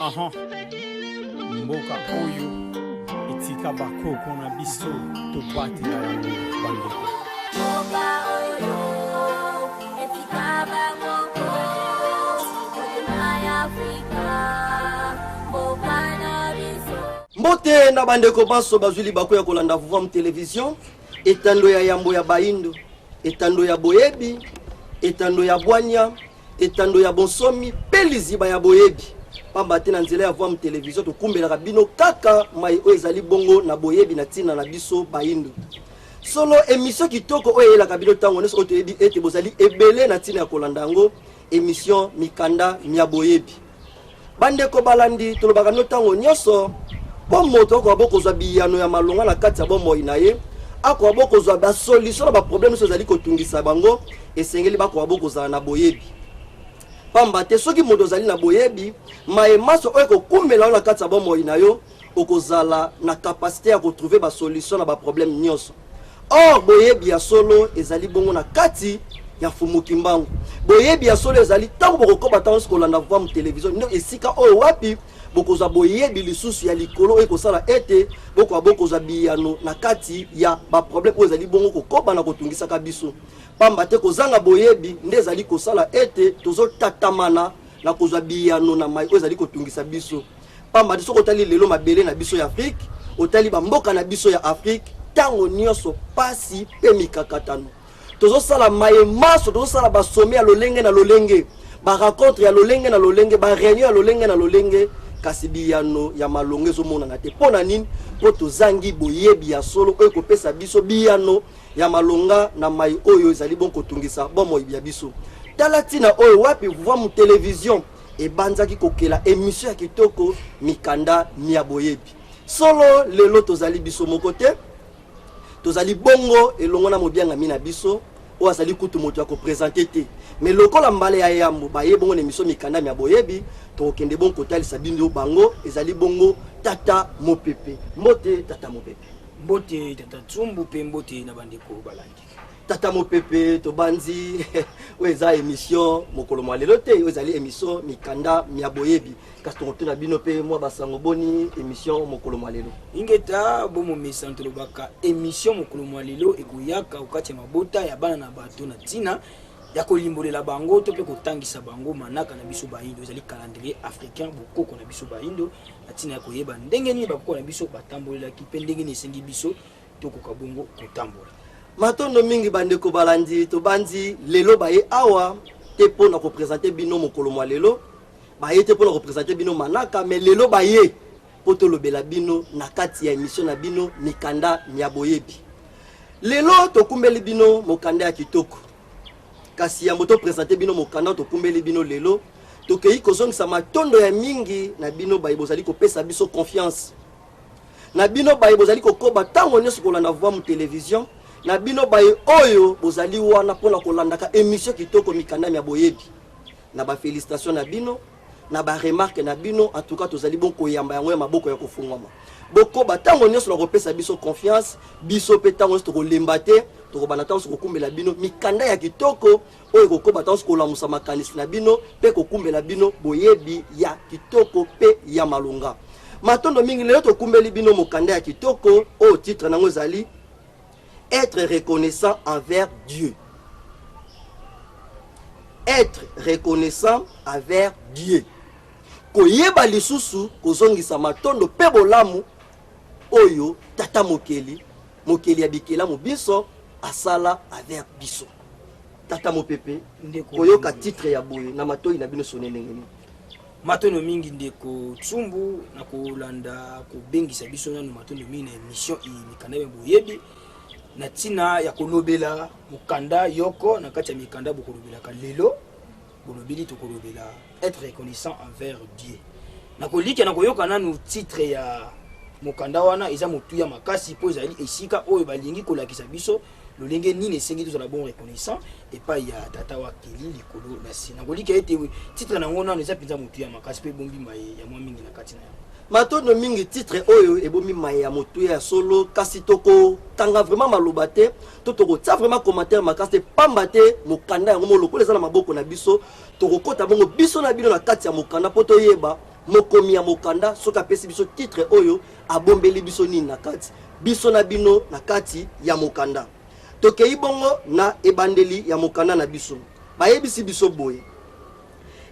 Aha. Mboka oyo etika bakoko na biso tobatela yango bandeko. Mboka oyo etika bakoko na Afrika. Mboka na biso. Mbote na bandeko baso bazuli bako ya kolanda Vuvam Television. Etando ya yambo ya baindo, etando ya boyebi, etando ya bwanya, etando ya bonsomi, peliziba ya boyebi. Pamba te na nzela ya Vuvam Television to kumbela bino kaka mai o ezali bongo na boyebi na tina na biso baindo. Solo émission kitoko o yela kabino tango neso to yebi ete bozali ebele na tina ya kolanda ngo émission mikanda mia boyebi. Bandeko balandi to lobaka no tango nyoso po moto ko bokozwa biyano ya malonga na kati ya bomoi na ye. Ako bokozwa ba solution na ba problème so zali kotungisa bango esengeli bako bokozala na boyebi. Pamba te soki moto zali na boyebi maemaso oyo kokumbela na kati ya bomoi na yo okozala na capacité ya retrouver ba solution na ba problème nyonso. Or boyebi ya solo ezali bongo na kati ya fumuki mbangu. Boyebi ya solo ezali tango bokokoba tango kolanda Vuvam Television no esika oyo wapi bokozwa boyebi lisusu ya likolo ekosala ete bokozwa biyano na kati ya ba problème oyo ezali bongo kokoba na kotungisa biso. Pamba te kozanga boyebi nde ezali kosala ete tozotatamana na kozwa biyano na mai oyo ezali kotungisa biso. Pamba te soko otali lelo mabele na biso ya Afrique, otali ba mboka na biso ya Afrique, tango nyonso pasi pe mikakatano. Tozosala maemaso, tozosala ba sommet ya lolenge na lolenge, ba rencontre ya lolenge na lolenge, ba réunion ya lolenge na lolenge. Kasi biyano ya malonge zo mona na te pona nini po tozangi boyebi ya solo oyo kopesa biso biyano ya malonga na mai oyo ezali bon kotungisa bomo ya biso. Tala tina oyo wapi Vuvam Television e banzaki kokela émission ya kitoko mikanda mia boyebi. Solo lelo tozali biso mokote tozali bongo elongo na mobianga mina biso o azali kutu moto ya ko présenter te. Mais lokola mbale ya yambo baye bongo na émission mikanda mia boyebi to kende bon kotali sabino bango ezali bongo tata mopepe. Mbote tata mopepe. Mbote tata tsumbu pe mbote na bandeko balandi. Tata mopepe to banzi weza émission mokolo mwalelo te ezali émission mikanda mia boyebi. Kasi to na bino pe mwa basango boni émission mokolo mwalelo. Ingeta bomo mesantelo baka émission mokolo mwalelo ekuyaka ukati mabota ya bana na bato na tina ya kolimbolela bango to pe kotangisa bango manaka na biso baindo ezali calendrier africain bokoko na biso baindo atina ya koyeba ndenge ni bakoko na biso batambolela ki pe ndenge ni esengi biso to kokabongo kotambola. Matondo mingi bandeko balandi to banzi lelo baye awa te pona ko présenter bino mokolo mwa lelo baye te pona ko présenter bino manaka mais lelo baye poto lobela bino na kati ya émission na bino mikanda mia boyebi. Lelo to kumbeli bino mokanda ya kitoko. Kasi ya moto présenter bino mokanda to kumbeli bino lelo to kei kozongisa matondo ya mingi na bino baye bozali ko pesa biso confiance. Na bino baye bozali ko koba tango nyoso kolanda Vuvam Television. Na bino baye oyo bozali wana pona kolandaka émission kitoko mikanda mia boyebi. Na ba félicitations na bino, na ba remarque na bino, en tout cas tozali bon koyamba yango ya maboko ya kofungwama. Boko batango nyoso na kopesa biso confiance, biso pe tango nyoso to lemba te, to bana tango kokumbela bino mikanda ya kitoko oyo kokoba tango kolamusa makanisi na bino pe kokumbela bino boyebi ya kitoko pe ya malonga. Matondo mingi lelo to kumbeli bino mokanda ya kitoko o titre nango ezali être reconnaissant envers Dieu. Être reconnaissant envers Dieu. Koyeba lisusu kozongisa matondo pe bolamu oyo tata mokeli ya bikela mobiso asala envers biso. Tata mopepe koyoka titre ya boye na matoi na bino sonenengeni. Matondo mingi ndeko tsumbu na kolanda kobengisa biso na matondo mingi na émission mikanda ya boyebi. Na tina ya kolobela mukanda yoko na kati ya mikanda bokolobela ka lelo bolobeli to kolobela être reconnaissant envers Dieu. Na kolika na koyoka nanu titre ya mukanda wana eza mutu ya makasi po ezali esika oyo balingi kolakisa biso lolenge nini esengi tozala bon reconnaissant et pas ya tata wa keli likolo na si. Na kolika ete titre na ngona eza pinza mutu ya makasi pe bombi maye ya mwa mingi na kati na matondo mingi titre oyo ebomi maya motu ya solo kasi toko tanga vraiment malobate to toko tia vraiment commentaire makasi pamba te mokanda yango moloko leza na maboko na biso toko kota bongo biso na bino na kati ya mokanda poto yeba mokomi ya mokanda soka pesi biso titre oyo abombeli biso nini na kati biso na bino na kati ya mokanda tokei bongo na ebandeli ya mokanda na biso bayebisi biso boye.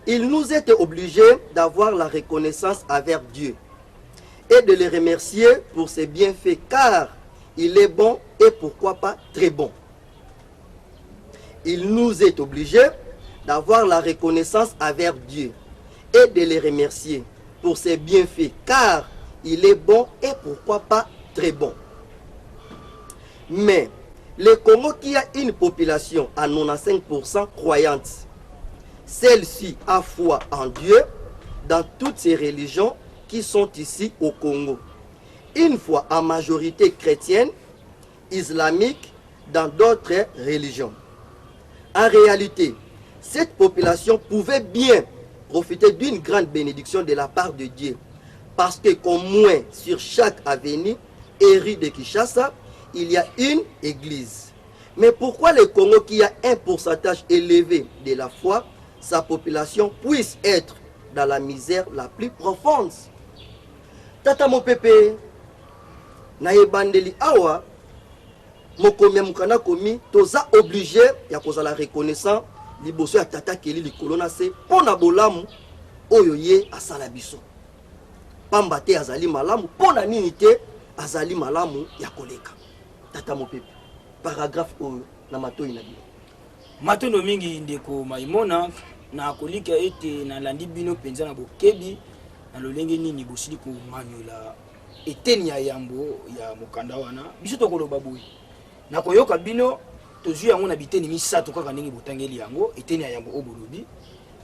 Il nous était obligé d'avoir la reconnaissance envers Dieu et de le remercier pour ses bienfaits car il est bon et pourquoi pas très bon. Il nous est obligé d'avoir la reconnaissance envers Dieu et de le remercier pour ses bienfaits car il est bon et pourquoi pas très bon. Mais le Congo qui a une population à 95% croyante, celle-ci a foi en Dieu dans toutes ces religions qui sont ici au Congo. Une foi en majorité chrétienne, islamique, dans d'autres religions. En réalité, cette population pouvait bien profiter d'une grande bénédiction de la part de Dieu. Parce que qu'au moins sur chaque avenue et rue de Kinshasa, il y a une église. Mais pourquoi le Congo qui a un pourcentage élevé de la foi, sa population puisse être dans la misère la plus profonde? Tata mon pépé, na ebandeli awa, mokomi mukana komi, toza obligé ya kozala reconnaissant liboso ya tata keli likolo na se pona bolamu oyo ye asala biso. Pamba te azali malamu, pona nini te azali malamu ya koleka. Tata mon pépé, paragraphe oyo na matoi na bino. Matondo mingi ndeko maimona na kolika ete na landi bino penza na bokebi na lolenge nini bosili ko manyola eteni ya yambo ya mokanda wana biso to koloba boyi na koyoka bino tozwi yango na biteni misato kaka ndenge botangeli yango eteni ya yambo obolobi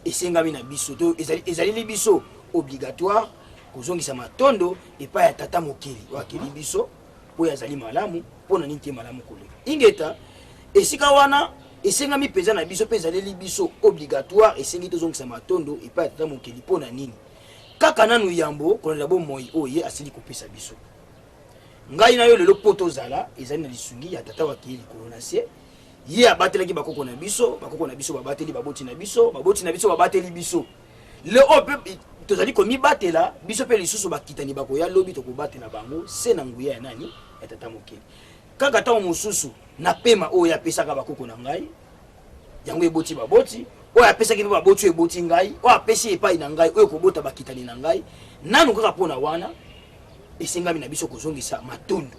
esengami na biso to ezali biso obligatoire kozongisa matondo epa ya tata mokeli wakeli biso po yazali malamu pona nini te malamu koleka ingeta esika wana esengami peza na biso peza leli biso obligatoire esengi tozongisa matondo epa ya tata mokeli pona nini kaka nanu yambo kolela bo moi oye asili kopesa biso ngai na yo lelo poto zala ezali na lisungi ya tata wakeli kolonase ye abatelaki bakoko na biso babateli baboti na biso babateli biso le ope tozali komi batela biso pe lisusu bakitani bakoya lobi tokobatela bango se na nguya ya nani ya tata mokeli kaka tawo mosusu na pema oyo apesaka bakoko na ngai yango eboti baboti oyo apesaki pe baboti eboti ngai oyo apesi epai na ngai oyo kobota bakitani na ngai nanu kaka mpona wana esengami na biso kozongisa matondo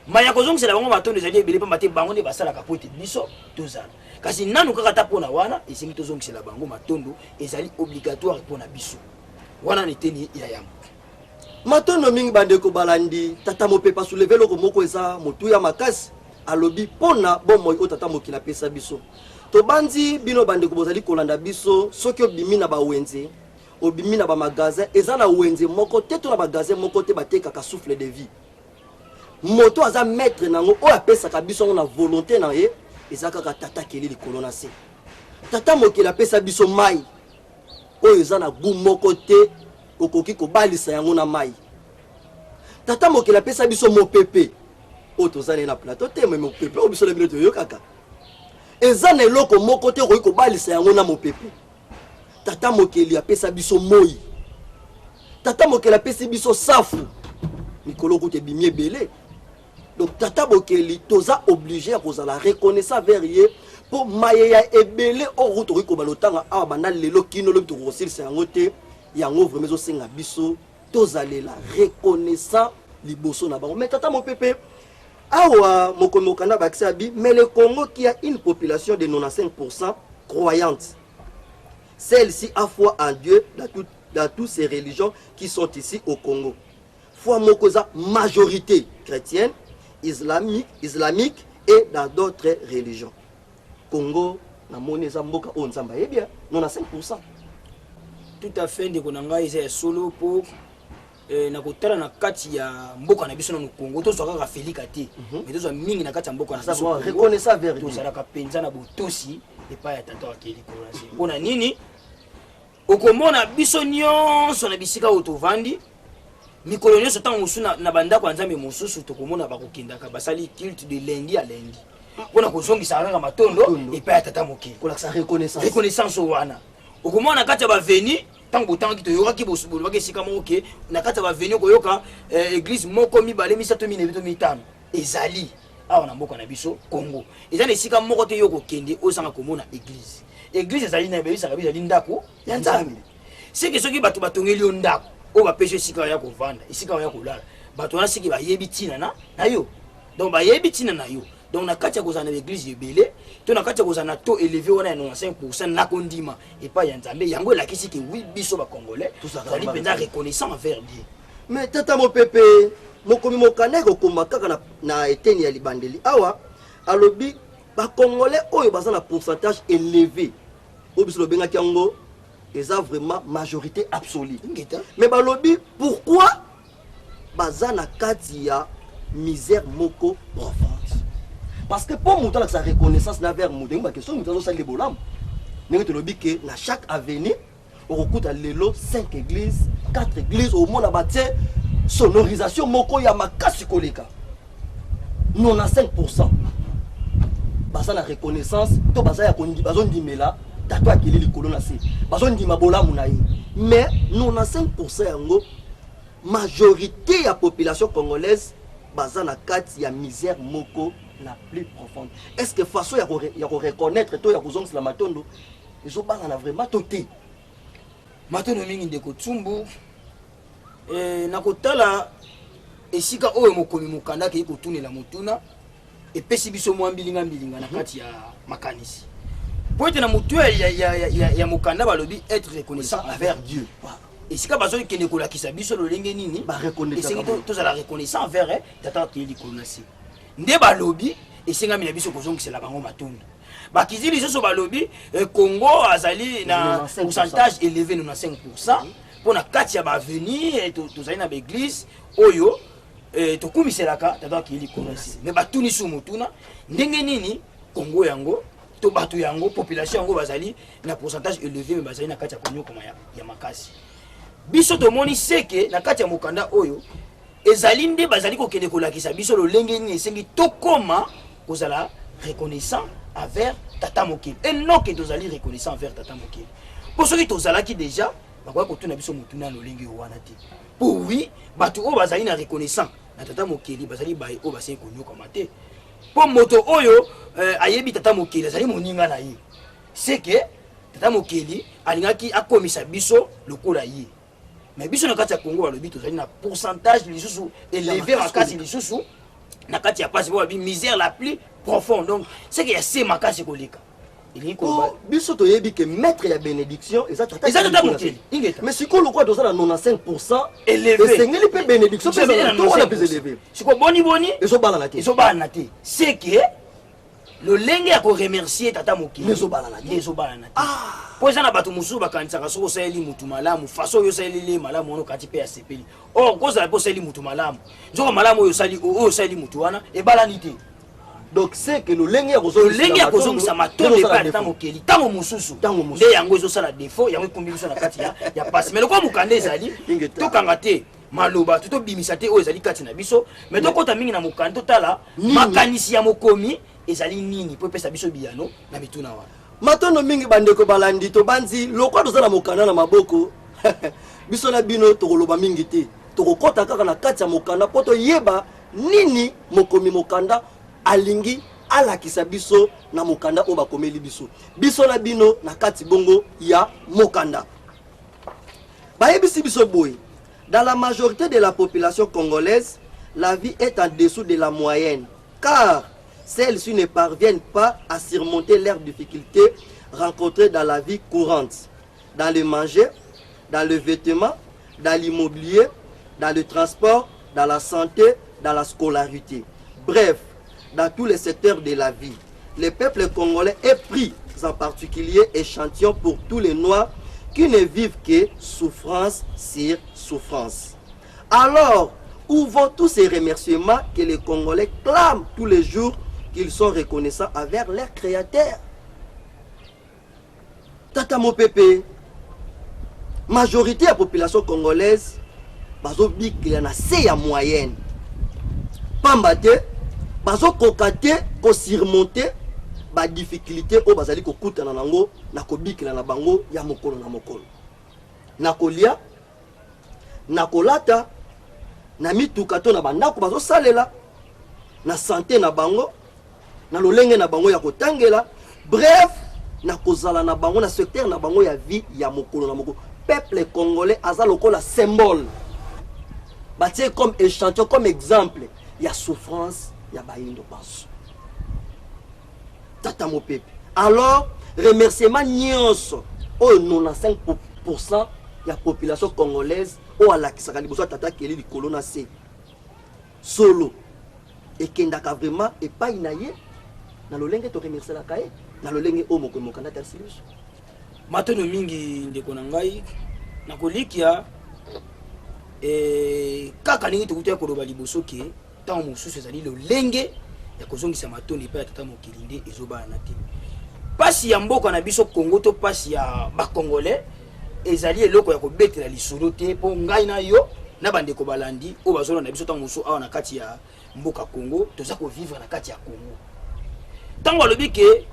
maya kozongisela bango matondo ezali ebele pamba te bango nde basalaka po ete biso tozala kasi nanu kaka ta mpona wana esengi tozongisela bango matondo ezali obligatoire mpona biso wana neteni ya yambo matondo mingi bandeko balandi tata mopepa souleve loko moko eza motu ya makasi alobi pona bomoi o tata mokili apesa biso tobandi bino bandeko bozali kolanda biso soki obimi na bawenze obimi na bamagasin eza na wenze moko te to na magasin moko te batekaka souffle de vie moto aza maître nango oyo apesaka biso na volonté na ye eza kaka tata keli likolo na se tata mokili apesa biso mai oyo eza na gu moko te okoki kobalisa yango na mai tata mokili apesa biso mopepe oyo tozali na plateau te me mopepe oyo biso na bino toyokaka eza na eloko moko te okoki kobalisa yango na mopepe tata mokili apesa biso moi tata mokili apesi biso safu mikolo kote bimi ebele donc tata mokili toza obligé ya kozala reconnaissant vers ye po maye ya ebele oyo tokoki kobalotanga awa banda lelo kino lobi tokokosilisa yango te yango vraiment ezosenga biso tozalela reconnaissant liboso na bango mais tata mopepe awa mokomi okanda bakisa bi mais le Congo qui a une population de 95% croyante, celle-ci a foi en Dieu dans toutes ces religions qui sont ici au Congo. Foi mokoza majorité chrétienne, islamique et dans d'autres religions. Congo na moni za mboka o nzamba eh bien 95%. Tout à fait ndeko nanga eza solo pour na kotala na kati ya mboka na biso na Congo to soka Felika te mais to zo mingi na kati ya mboka na biso reconnaissant vers to sala ka penza na botosi et pas ya tata wakeli kolasi bona nini okomona biso nyonso na bisika otovandi mikolo nyonso tango musuna na bandako nzambe mususu tokomona bakokendaka basali culte de lundi à lundi bona kozongisa kaka matondo et pas ya tata mokeli kolakisa reconnaissance wana okomona kati ya baveni tango tango to yoka ki bosubo ba ke sika mo ke na kata ba venir ko yoka église moko mi bale mi sato mi ne mi tano ezali awa na mboka na biso Congo eza na sika moko te yoko kende osanga komona église ezali na bebisa kabisa ndako ya nzambe c'est que soki bato batongeli yo ndako o ba pêcher sika ya kovanda sika ya kolala bato wana siki ba yebi tina na yo donc ba yebi tina na yo donc na kati ya kozana l'église ebele to na kati ya kozana to élevé wana ya 95% na kondima et pas ya nzambe yango elakisi ke oui biso ba congolais tozali penza reconnaissant envers Dieu. Mais tata mopepe mokomi mokanda kokoma kaka na eteni ya libandeli awa alobi ba congolais oyo baza na pourcentage élevé o biso lobengaki yango eza vraiment majorité absolue. Mais balobi pourquoi baza na kati ya misère moko profonde? Parce que pour monter sa reconnaissance vers Moudeng, ma question, nous allons saluer Bolam. Nous avons dit que dans chaque avenue, on recoute à l'élo 5 églises, 4 églises, au monde à sonorisation, moko ya makasi koleka. Non à 5%. Basa la reconnaissance, to basa ya kondi, bazon dimela, tato akili likolo na se. Bazon di mabola munayi. Mais non à 5% yango, majorité ya population congolaise, basa na kati ya misère moko la plus profonde. Est-ce que façon ya reconnaître to ya kozong la matondo ils ont bana vraiment toté matondo mingi ndeko tsumbu na kotala esika oyo mokomi mokanda ke kotunela motuna epesi biso mwa mbilinga na kati ya makanisi po ete na mutu ya mokanda balobi être reconnaissant envers Dieu. Esika bazo kende kolakisa biso lolenge nini ba reconnaissant to la reconnaissant envers tata to yeli kolonasi nde balobi esenga mina biso kozongisa bango matunda bakizili soso balobi Congo azali na pourcentage élevé 95% pona kati ya ba avenir tozali na l'église oyo to kumiselaka tata kili kolonasi mais batuni su mutuna ndenge nini Congo yango to batu yango population yango bazali na pourcentage élevé mais bazali na kati ya konyoko ya makasi biso to moni seke na kati ya mokanda oyo ezali nde bazali ko kende kolakisa biso lolenge ni esengi tokoma kozala reconnaissant envers tata mokili et non que tozali reconnaissant envers tata mokili pour ceux qui tozala ki déjà bakoya kotuna biso motuna lolenge wana te pour oui batu o bazali na reconnaissant na tata mokili bazali baye o baseni konyoka mate pour moto oyo ayebi tata mokili azali moninga na ye c'est que tata mokili alingaki akomisa biso lokola ye. Mais biso na kati ya Congo balobi tozali na pourcentage lisusu élevé makasi lisusu na kati ya pasi bo misère la plus profonde donc c'est que ya se makasi koleka ili ko biso to yebi que maître ya bénédiction exactement mais si ko lokwa dozala 95% élevé sengeli pe bénédiction pe to wana plus élevé siko boni eso bala na te c'est que le lenge ya ko remercier tata mokili nezo bala na te po eza na bato mosusu bakanisaka soko osali mutu malamu faso oyo osaleli malamu wana okati mpe ya sepeli or kozala mpe osali mutu malamu nzoko malamu oyo osali mutu wana ebalani te donc c'est que lolenge ya kozongisa matondo epai ya tata mokili ntango mosusu nde yango ezosala défaut yango ekumbi biso na kati ya pasi mais lokola mokanda ezali tokanga te maloba tobimisa te oyo ezali kati na biso mais tokota mingi na mokanda totala makanisi ya mokomi ezali nini po epesa biso biyano na mituna wana matondo mingi bandeko balandi to banzi lokwa tozala mokanda na maboko biso na bino tokoloba mingi te tokokota kaka na kati ya mokanda po toyeba nini mokomi mokanda alingi alakisa biso na mokanda oyo bakomeli biso na bino na kati bongo ya mokanda bayebisi biso boye. Dans la majorité de la population congolaise, la vie est en dessous de la moyenne car celles-ci ne parviennent pas à surmonter leurs difficultés rencontrées dans la vie courante, dans le manger, dans le vêtement, dans l'immobilier, dans le transport, dans la santé, dans la scolarité. Bref, dans tous les secteurs de la vie. Le peuple congolais est pris en particulier échantillon pour tous les Noirs qui ne vivent que souffrance sur souffrance. Alors, où vont tous ces remerciements que les Congolais clament tous les jours qu'ils sont reconnaissants envers leur créateur? Tata Mopepe, majorité de la population congolaise, bazo bikila na se ya moyenne. Pambate, bazo kokate, ko surmonter ba difficulté o bazali ko kutana nango na ko bikila na bango ya mokolo na mokolo. na kolia na kolata na mituka to na bandako bazo salela na santé na bango na lolenge na bango ya kotangela bref na kozala na bango na secteur na bango ya vie ya mokolo na mokolo. Peuple congolais aza lokola symbole batie comme échantillon comme exemple ya souffrance ya Bayindo Panso tata mo pepe. Alors remerciement nyonso o 95% ya population congolaise o alakisaka liboso tata keli likolo na se solo ekendaka vraiment epai na ye na lolenge to remercier la kae na lolenge o moko mokanda tersilus matono mingi ndeko na ngai na kolikia kaka ningi tukutia koloba liboso ke tant mosusu ezali lolenge ya kozongisa matono epai ya tata mokili nde ezobana na te. Pasi ya mboka na biso Congo to pasi ya bakongolais ezali eloko ya kobetela lisolo te po ngai na yo na bandeko balandi o bazolo na biso tant mosusu awa na kati ya mboka Congo toza ko vivre na kati ya Congo. Tango alobi ke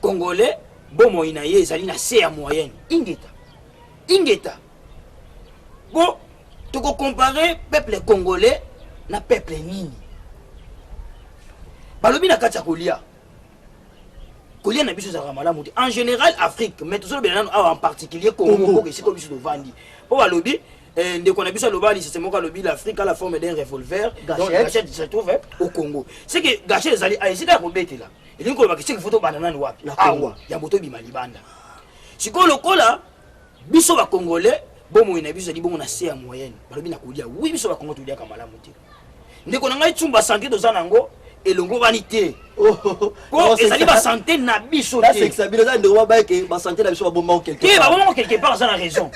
congolais bomo ina ye ezali na se ya moyenne ingeta bo toko comparer peuple congolais na peuple nini balobi na kati ya kolia na biso za malamu te en général Afrique mais toujours bien en particulier Congo que c'est comme biso vandi po balobi ndeko na biso lobali c'est mo ka lobi l'Afrique a la forme d'un revolver donc gâchette se trouve au Congo c'est que gâchette ezali aisida ko betela et ko ba que c'est photo banana ni wapi awa ya moto bi malibanda siko lokola biso ba congolais bomo ina biso di bomo na se ya moyenne balobi na kolia oui biso ba Congo to dia ka malamu te ndeko na ngai tsumba santé doza nango elongo vanité ko ezali ba santé na biso te c'est ça biloza ndeko ba ke ba santé na biso ba bomba quelque part ba bomba quelque part ça na raison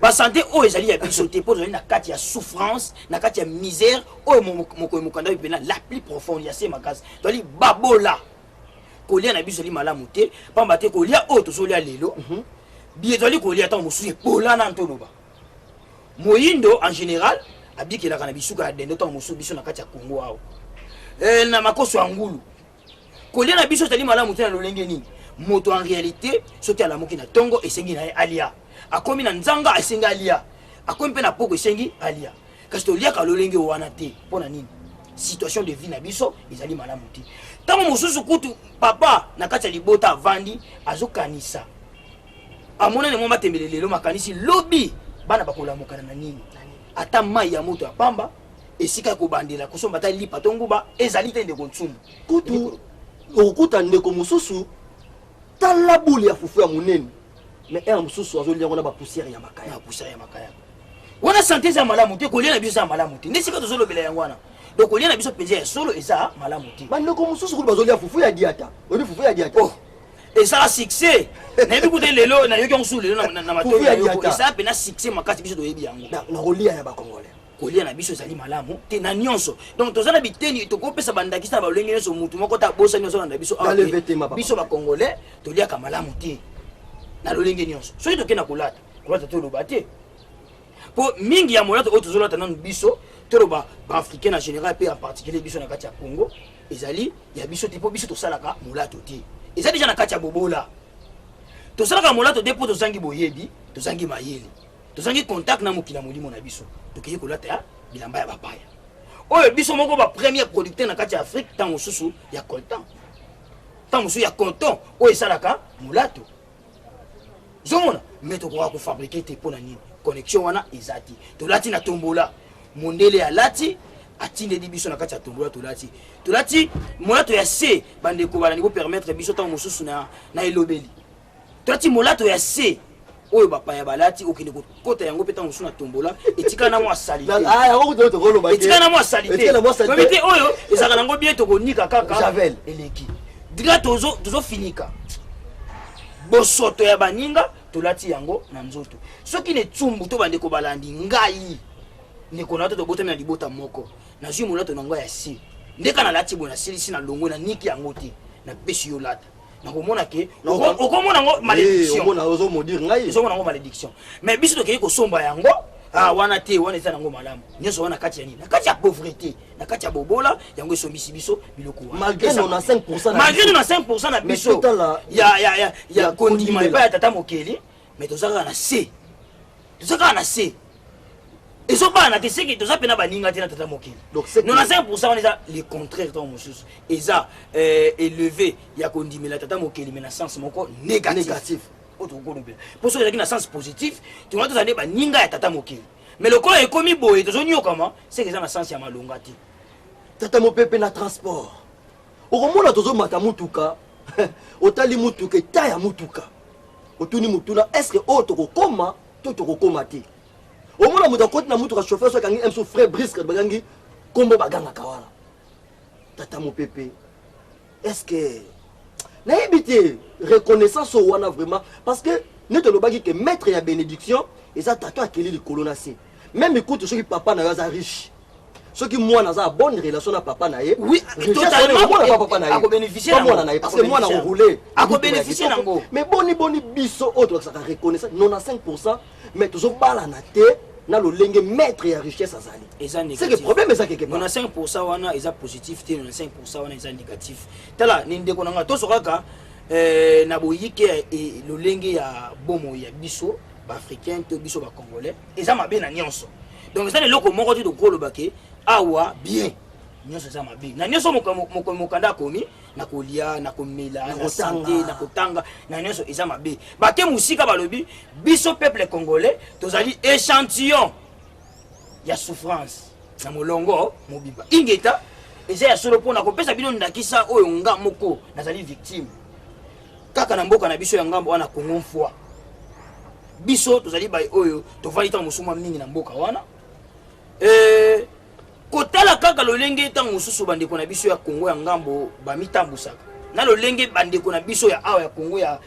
ba santé o ezali ya biso te po na kati ya souffrance na kati ya misère o moko mokanda bipena la plus profonde ya se makasi doli babola kolia na biso li malamu te pamba te kolia o to solia lelo bietoli kolia tant mosuye pola na ntoloba moyindo en général abikela kana bisuka ya dendo tant mosuye biso na kati ya Congo awo na makoso ya ngulu kolia na biso tali malamu te na lolenge nini moto en réalité soki ala moki na tongo esengi na alia akomi na nzanga esengi alia akomi pe na poko esengi alia kasi to lia ka lolenge wana te pona nini situation de vie na biso ezali malamu te tango mosusu kutu papa na kati ya libota avandi azokanisa amona ne moma tembele lelo makanisi lobi bana bakolamukana na nini ata mai ya moto ya pamba esika ko bandela kosomba ta lipa tonguba ezali te ndeko ntsumbu kutu okuta ndeko mususu tala buli ya fufu ya munene mais un mususu azolia ngona ba poussière ya makaya wana santé za malamu te kolia na biso za malamu te ndesika tozolobela yango wana donc kolia na biso penza ya solo eza malamu te bandeko mususu kuli bazolia fufu ya diata oni fufu ya diata et ça a succès na yebi kuta lelo na yoki onsu lelo na matoyi ya yoko et ça a pena succès makati biso toyebi yango na kolia ya ba congolais kolia na biso ezali malamu te na nyonso donc tozana biteni tokopesa bandakisa na balenge nyonso mutu moko ta bosa nyonso na biso biso ba congolais toliaka malamu te na lolenge nyonso soki tokenda kolata to loba te po mingi ya molata oyo tozolata nanu biso toloba ba africain en général pe en particulier biso na kati ya Congo ezali ya biso te po biso tosalaka molato te ezali déjà na kati ya bobola tosalaka molato te po tozangi boyebi tozangi mayele tozangi contact na mokila molimo na biso tokeye kolata ya bilamba ya bapaya oyo biso moko ba premier producteur na kati ya Afrique tant mosusu ya coltan tant mosusu ya coton oyo esalaka molato zomona mais tokoka kofabrike te mpona nini connexion wana ezati tolati na tombola mondele ya lati atindeli biso na kati ya tombola tolati molato ya se bandeko balandi kopermettre biso tant mosusu na elobeli tolati molato ya se oyo bapaya balati okende kota yango pe tant mosusu na tombola etika na mwa salite etika na mwa salite komite oyo ezaka nango bien tokonika kaka eleki dika tozofinika bosoto ya baninga tolati yango na nzoto soki ne tsumbu to bandeko balandi ngai ndeko na to tobotami na libota moko nazwi molato nango ya si ndeka na lati bona silisi na longo na niki yango te na pesi yo lata nakomona ke okomona ngo malédiction ozomona ngo malédiction mais biso tokei kosomba yango wana te wana eza nango malamu nyonso wana kati ya nini na kati ya pauvreté na kati ya bobola yango esombisi biso biloko wana malgré nous na 5% na biso ya kondima epai ya tata mokeli mais tozalaka na se tozaka na C et so ba na te c'est que toza pena baninga te na tata mokili Donc c'est 95% on est le contraire dans mosusu eza élevé ya kondimela tata mokili mais na sens moko négatif autre kolobela pour ceux qui na sens positif tu vas tozane baninga ya tata mokili mais le col est commis boy tozonyokama c'est que ça na sens ya malonga te tata mopepe na transport okomona tozomata mutuka otali mutuka eta ya mutuka otuni mutuna est-ce que tokokoma to tokokoma te omona moto akoti na mutuka chauffeur so akangi mso frère brisque bagangi kombo bagangaka wana tata mopepe est-ce que nayebi te reconnaissance o wana vraiment parce que nete lobaki ke maître ya bénédiction eza tata akeli likolo na se même écoute soki papa na yo aza riche soki mwana aza bonne relation na papa na ye oui totalement mwana papa na ye ako bénéficier na mwana na ye parce que mwana roulé ako bénéficier nango mais boni biso autre ça reconnaissance 95% mais toujours bala na te na lolenge maître ya richesse azali c'est que problème eza quelque part 95% wana eza positif te 95% wana eza négatif tala ni ndeko nanga to sokaka na boyike lolenge ya bomo ya biso ba africain to biso ba congolais eza mabe na nyonso donc ça le loko moko ti to kolobake awa bien nyonso eza mabe na nyonso mokanda komi na kolia na komela na santé na kotanga na nyonso eza mabe bake musika balobi biso peuple congolais tozali échantillon ya souffrance na molongo mobimba ingeta eza ya solo pona kopesa bino ndakisa oyo nga moko nazali victime kaka na mboka na biso ya ngambo wana Congo mfwa biso tozali bay oyo tovali ta musuma mingi na mboka wana kotala kaka lolenge tango mususu bandeko na biso ya Congo ya ngambo bamitambusaka na lolenge bandeko na biso ya awa ya Congo ya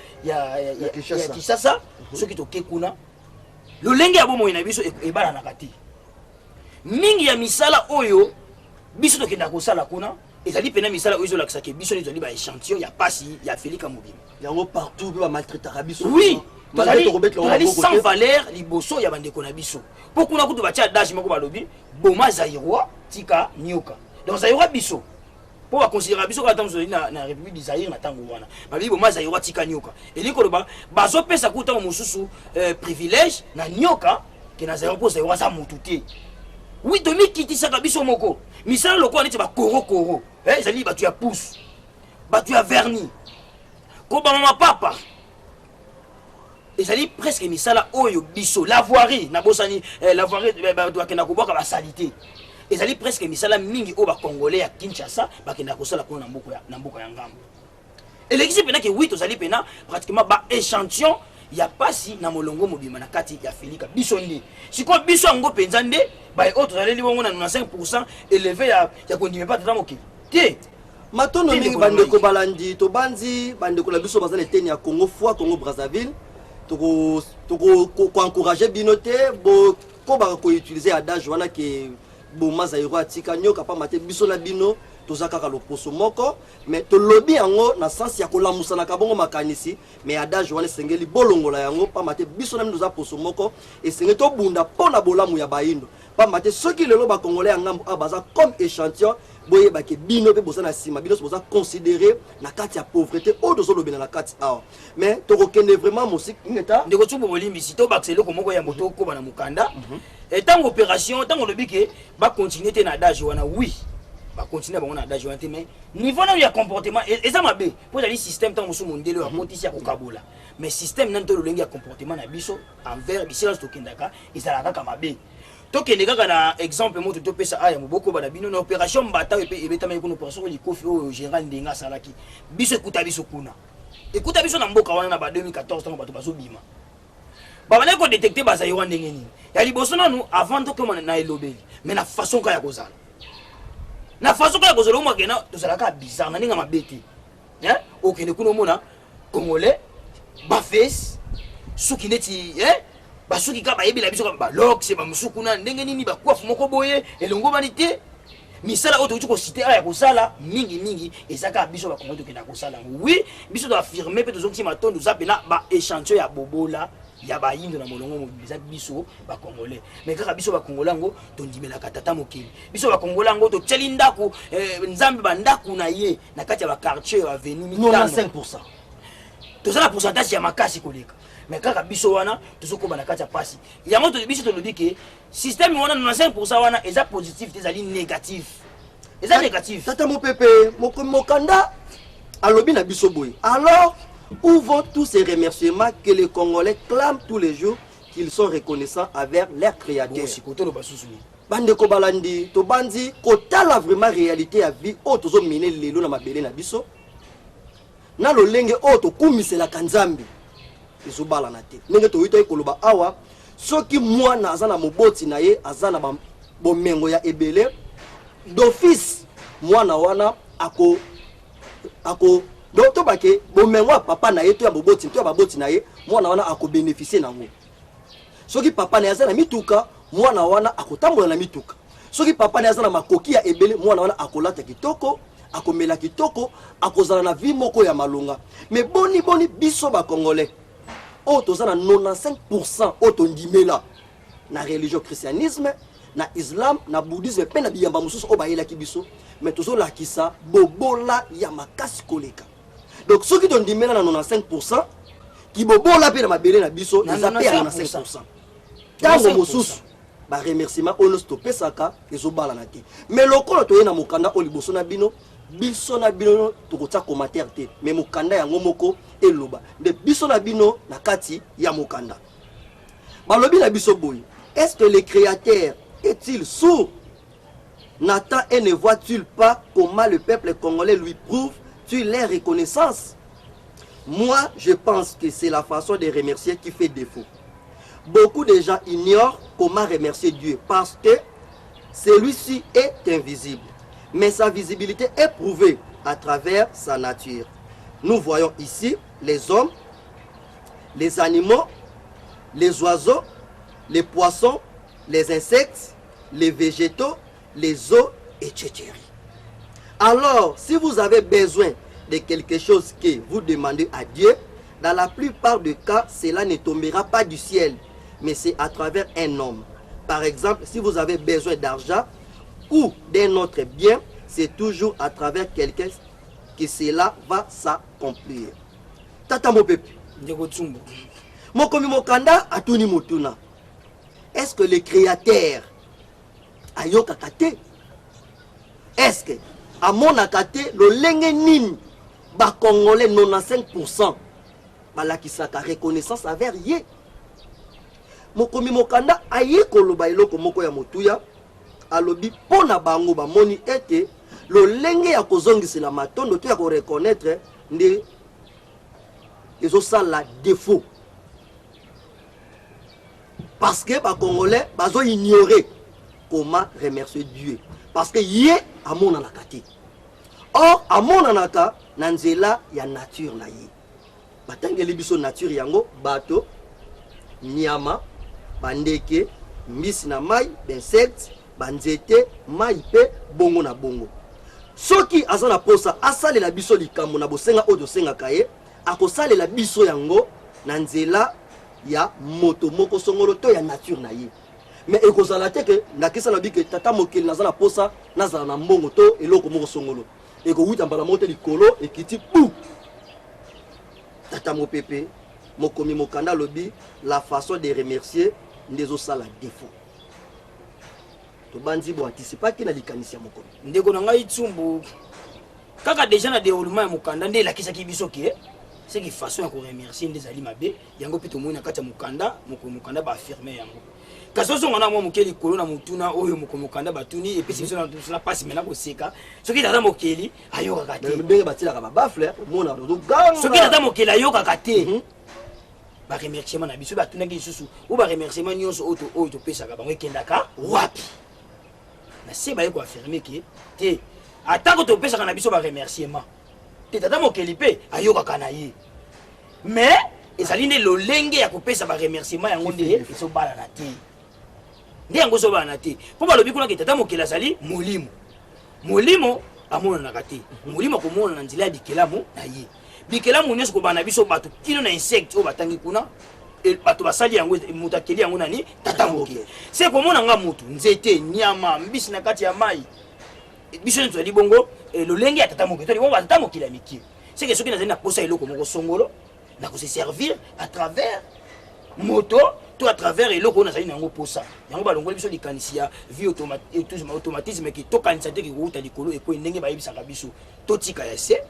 Kinshasa soki toke kuna lolenge ya bomo na biso ebala na kati mingi ya misala oyo biso tokenda kosala kuna ezali pena misala oyo ezolakisa ke biso ezali ba échantillon ya pasi ya Félix Mobimba yango partout ba maltraitaka biso oui tozali sans valeur liboso ya bandeko na biso po kuna kutu batia adage moko balobi boma zaïrois tika nyoka donc zaïrois biso po baconsidéra biso kata mozali na république du Zaïre na tango wana babi boma zaïrois tika nyoka eliko loba bazopesa kuta mosusu privilège na nyoka ke na zaïrois po zaïrois za mutu te oui tomi kitisaka biso moko misala lokola neti bakoro ezali batu ya pousse batu ya vernis ko bamama papa ezali presque misala oyo biso la voirie na bosani la voirie bakenda kobwaka basalite ezali presque misala mingi oyo bakongolais ya Kinshasa bakenda kosala kuna na mboka ya ngambo elekisi pena ke oui tozali pena pratiquement ba échantillon ya pasi na molongo mobima na kati ya Félix biso nde siko biso yango penza nde ba oyo tozali libongo na 95% élevé ya kondime pa tata mokili te matono mingi bandeko balandi to banzi bandeko la biso bazali teni ya Congo foi Congo Brazzaville toko encourager binote bo ko ba ko utiliser adage wana ke bo mazairo atika nyoka pa mate biso na bino tozaka ka loposo moko mais to lobby yango na sens ya kolamusa na kabongo makanisi mais adage wana sengeli bolongola yango pa mate biso na bino za poso moko et sengeli to bunda pona bolamu ya baindo pa mate soki lelo ba congolais ya ngambo abaza comme échantillon boye ba ke bino pe bosana sima bino boza considérer na kati ya pauvreté o dozo lobena na kati awa mais to kokende vraiment musik ngeta ndeko tsubo bolimbi si to baxelo ko moko ya moto ko bana mukanda et tant opération tant lobiki ba continuer te na adage wana oui ba continuer ba na adage wana te mais niveau na ya comportement eza mabe po dali système tant musu mondelo ya potisi ya kokabola mais système nanto lolengi ya comportement na biso envers bisela to kendaka ezala kaka mabe tokende kaka na exemple moto topesa aya moboko bana bino na opération mbata epe ebetama ikono opération likofi oyo général ndenga salaki biso ekuta biso kuna ekuta biso na mboka wana na ba 2014 tango bato bazobima babane ko détecter bazaïrois ndenge nini ya liboso nanu avant tokoma na elobeli mais na façon ka ya kozala na façon ka ya kozala mo kena tozalaka bizarre na ninga mabete okende kuna mona congolais ba face suki neti basuki ka bayebi la biso ba lok c'est ba musuku na ndenge nini ba coiffe moko boye elongo banité misala oto tuko cité ya kosala mingi ezaka biso ba kongo to kena kosala oui biso doit affirmer pe tozonki matondo zapena ba échantillon ya bobola ya ba yindo na molongo mobiliza biso ba congolais mais kaka biso ba congolais ngo tondimela katata mokili biso ba congolais ngo to tsheli ndako nzambe ba ndako na ye na kati ya ba quartier ya avenue 95% tozala pourcentage ya makasi koleka mais kaka biso wana tozokoba na kati ya pasi yango biso tolobi ke système wana 95% wana eza positif te ezali négatif eza négatif. Tata Mopepe mokanda alobi na biso boye. Alors où vont tous ces remerciements que les Congolais clament tous les jours qu'ils sont reconnaissants envers leur créateur? Bande ko balandi to bandi ko tala vraiment réalité ya vie o tozo miner lelo na mabele na biso na lolenge o to kumisela kanzambi ezobala na te ndenge to wito ekoloba awa soki mwana azana moboti na ye azana bomengo ya ebele d'office mwana wana ako donc to bake bomengo ya papa na ye to ya moboti to ya baboti na ye mwana wana ako bénéficier nango. Soki papa na azana mituka mwana wana akotambola na mituka. Soki papa na azana makoki ya ebele mwana wana akolata kitoko, akomela kitoko, akozala na vie moko ya malonga. Mais boni biso ba Congolais. O tozana 95% o tondimela na religion christianisme, na islam, na bouddhisme pe na biyamba mususu o bayela ki biso, mais tozola kisa bobola ya makasi koleka. Donc soki tondimela na 95% ki bobola pe na mabele na biso eza pe na 95%. Tango mosusu ba remerciement ono stopé saka ezobala na te. Mais lokolo toye na mokanda o liboso na bino biso na bino tokotsa commentaire te mais mokanda yango moko eloba de biso na bino na kati ya mokanda. Balobi na biso boy. Est-ce que le créateur est-il sourd? N'attend et ne voit-il pas comment le peuple congolais lui prouve-t-il leur reconnaissance? Moi, je pense que c'est la façon de remercier qui fait défaut. Beaucoup de gens ignorent comment remercier Dieu parce que celui-ci est invisible. Mais sa visibilité est prouvée à travers sa nature. Nous voyons ici les hommes, les animaux, les oiseaux, les poissons, les insectes, les végétaux, les eaux, etc. Alors, si vous avez besoin de quelque chose que vous demandez à Dieu, dans la plupart des cas, cela ne tombera pas du ciel, mais c'est à travers un homme. Par exemple, si vous avez besoin d'argent ou d'un autre bien, c'est toujours à travers quelqu'un que cela va s'accomplir. Tata Mopepe. Mokomi Mokanda atuni motuna. Est-ce que le créateur a yokakate? Est-ce que à mon akate le lenge nini ba Congolais 95% balakisaka reconnaissance envers ye? Mokomi Mokanda aye koloba eloko moko ya motuya alobi pona bango ba moni ete lo lenge ya kozongisela matondo to ya ko reconnaître nde ezosala défaut. Parce que les Congolais bazo ignorer comment remercier Dieu. Parce que yé a mon anakati. Or a mon anaka nanzela ya nature na yé. Batangeli biso nature yango bato, nyama, bandeke, mbisi na mai, insectes, banzete, mai pe bongo na bongo. Soki azana posa asale la biso likambo na bosenga odo senga kaye, akosale la biso yango nanzela ya moto moko songolo to ya nature na ye. Mais ekozala te ke nakisa na bike tata mokeli nazala posa nazala na mbongo to eloko moko songolo. Eko wuta mbala mote likolo ekiti pou. Tata Mopepe mokomi mokanda lobi la façon de remercier ndezo sala défaut. To banzi bo anticipa ki na likanisi ya mokomi. Ndeko na ngai tsumbu kaka déjà na déroulement ya mokanda nde lakisa ki biso ki c'est qui façon à remercier des aliments bé yango pito moina kati ya mukanda mukanda ba affirmer yango kasoso ngana mo mukeli kolona mutuna oyo mukanda batuni et puis c'est na passe maintenant ko seka soki tata mokeli ayoka kate ndenge batila ka ba bafle mona do ganga soki tata mokeli ayoka kate ba remerciement na biso batuna ki susu ou ba remerciement nyonso oyo to pesa ka bango ekendaka wapi na se ba ko affirmer ki te atako to pesa ka na biso ba remerciement tata mokeli pe ayoka kana ye mais ezali nde lolenge ya kopesa ba remerciement yango nde esobala na te nde yango esobala na te po balobi kuna ke tata mokeli azali molimo amonanaka te molimo akomona na nzela ya bikelamu na ye bikelamu nyonso kobana biso bato kino na insecte oyo batangi kuna bato basali yango moto akeli yango nani tata mokeli se komona nga motu nzete nyama mbisi na kati ya mai biso nto ali bongo lolenge ya tata mokeli to bongo tata mokeli ya miki c'est que soki nazali na posa eloko moko songolo na ko se servir à travers moto tout à travers eloko na zali nango posa yango balongoli biso likanisi ya vie automatisme ki to kanisa te ki kuta likolo e ko ndenge bayebisaka biso to tika ya se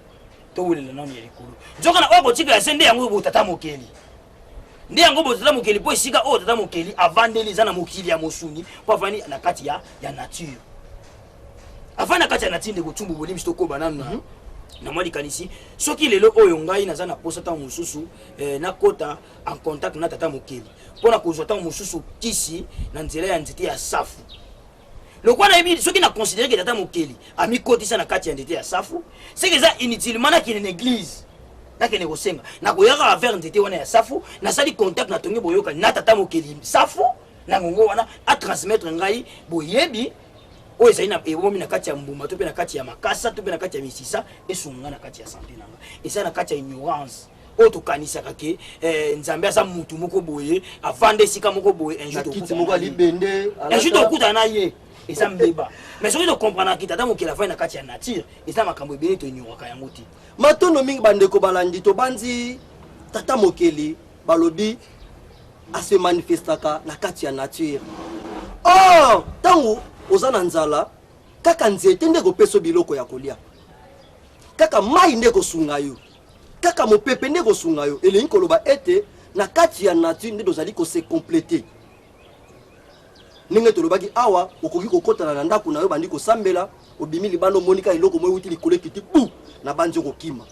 to wulela nanu ya likolo nzoka na oko tika ya se nde yango botata mokeli nde yango botata mokeli po esika o tata mokeli avandeli za na mokili ya mosuni po avani na kati ya nature avant na kati ya nature ndeko tumbu bolimi sto ko banana na mwa likanisi soki lelo oyo ngai naza na posa ntango mosusu nakota en contact na tata mokeli mpona kozwa ntango mosusu kisi na nzela ya nzete ya safu lokwa nayebi soki na considere ke tata mokeli amikotisa na kati ya nzete ya safu seke eza inutilement nakende na église nakende kosenga nakoyaka avers nzete wana ya safu nasali contact na tongi boyoka na tata mokeli safu na ngongo wana atransmettre ngai boyebi oyo ezali na ebomi na kati ya mbuma to mpe na kati ya makasa to mpe na kati ya misisa esunga na kati ya sante nanga eza na kati ya ignorance oyo tokanisaka ke nzambe aza mutu moko boye avanda esika moko boye un jour tokutana na ye eza mbeba mais soki tokomprenaki tata mokili avai na kati ya nature eza makambo ebele toignoraka yango te matondo mingi bandeko balandi tobandi tata mokeli balobi ase manifestaka na kati ya nature ntango oza na nzala kaka nzete nde kopesa biloko ya kolia kaka mai nde kosunga yo kaka mopepe nde kosunga yo elingi koloba ete na kati ya nature nde tozali kose complete ndenge tolobaki awa okoki kokotana na ndako na yo bandi kosambela obimi libanda omonika eloko moi euti likolo ekiti bu na bandi okokima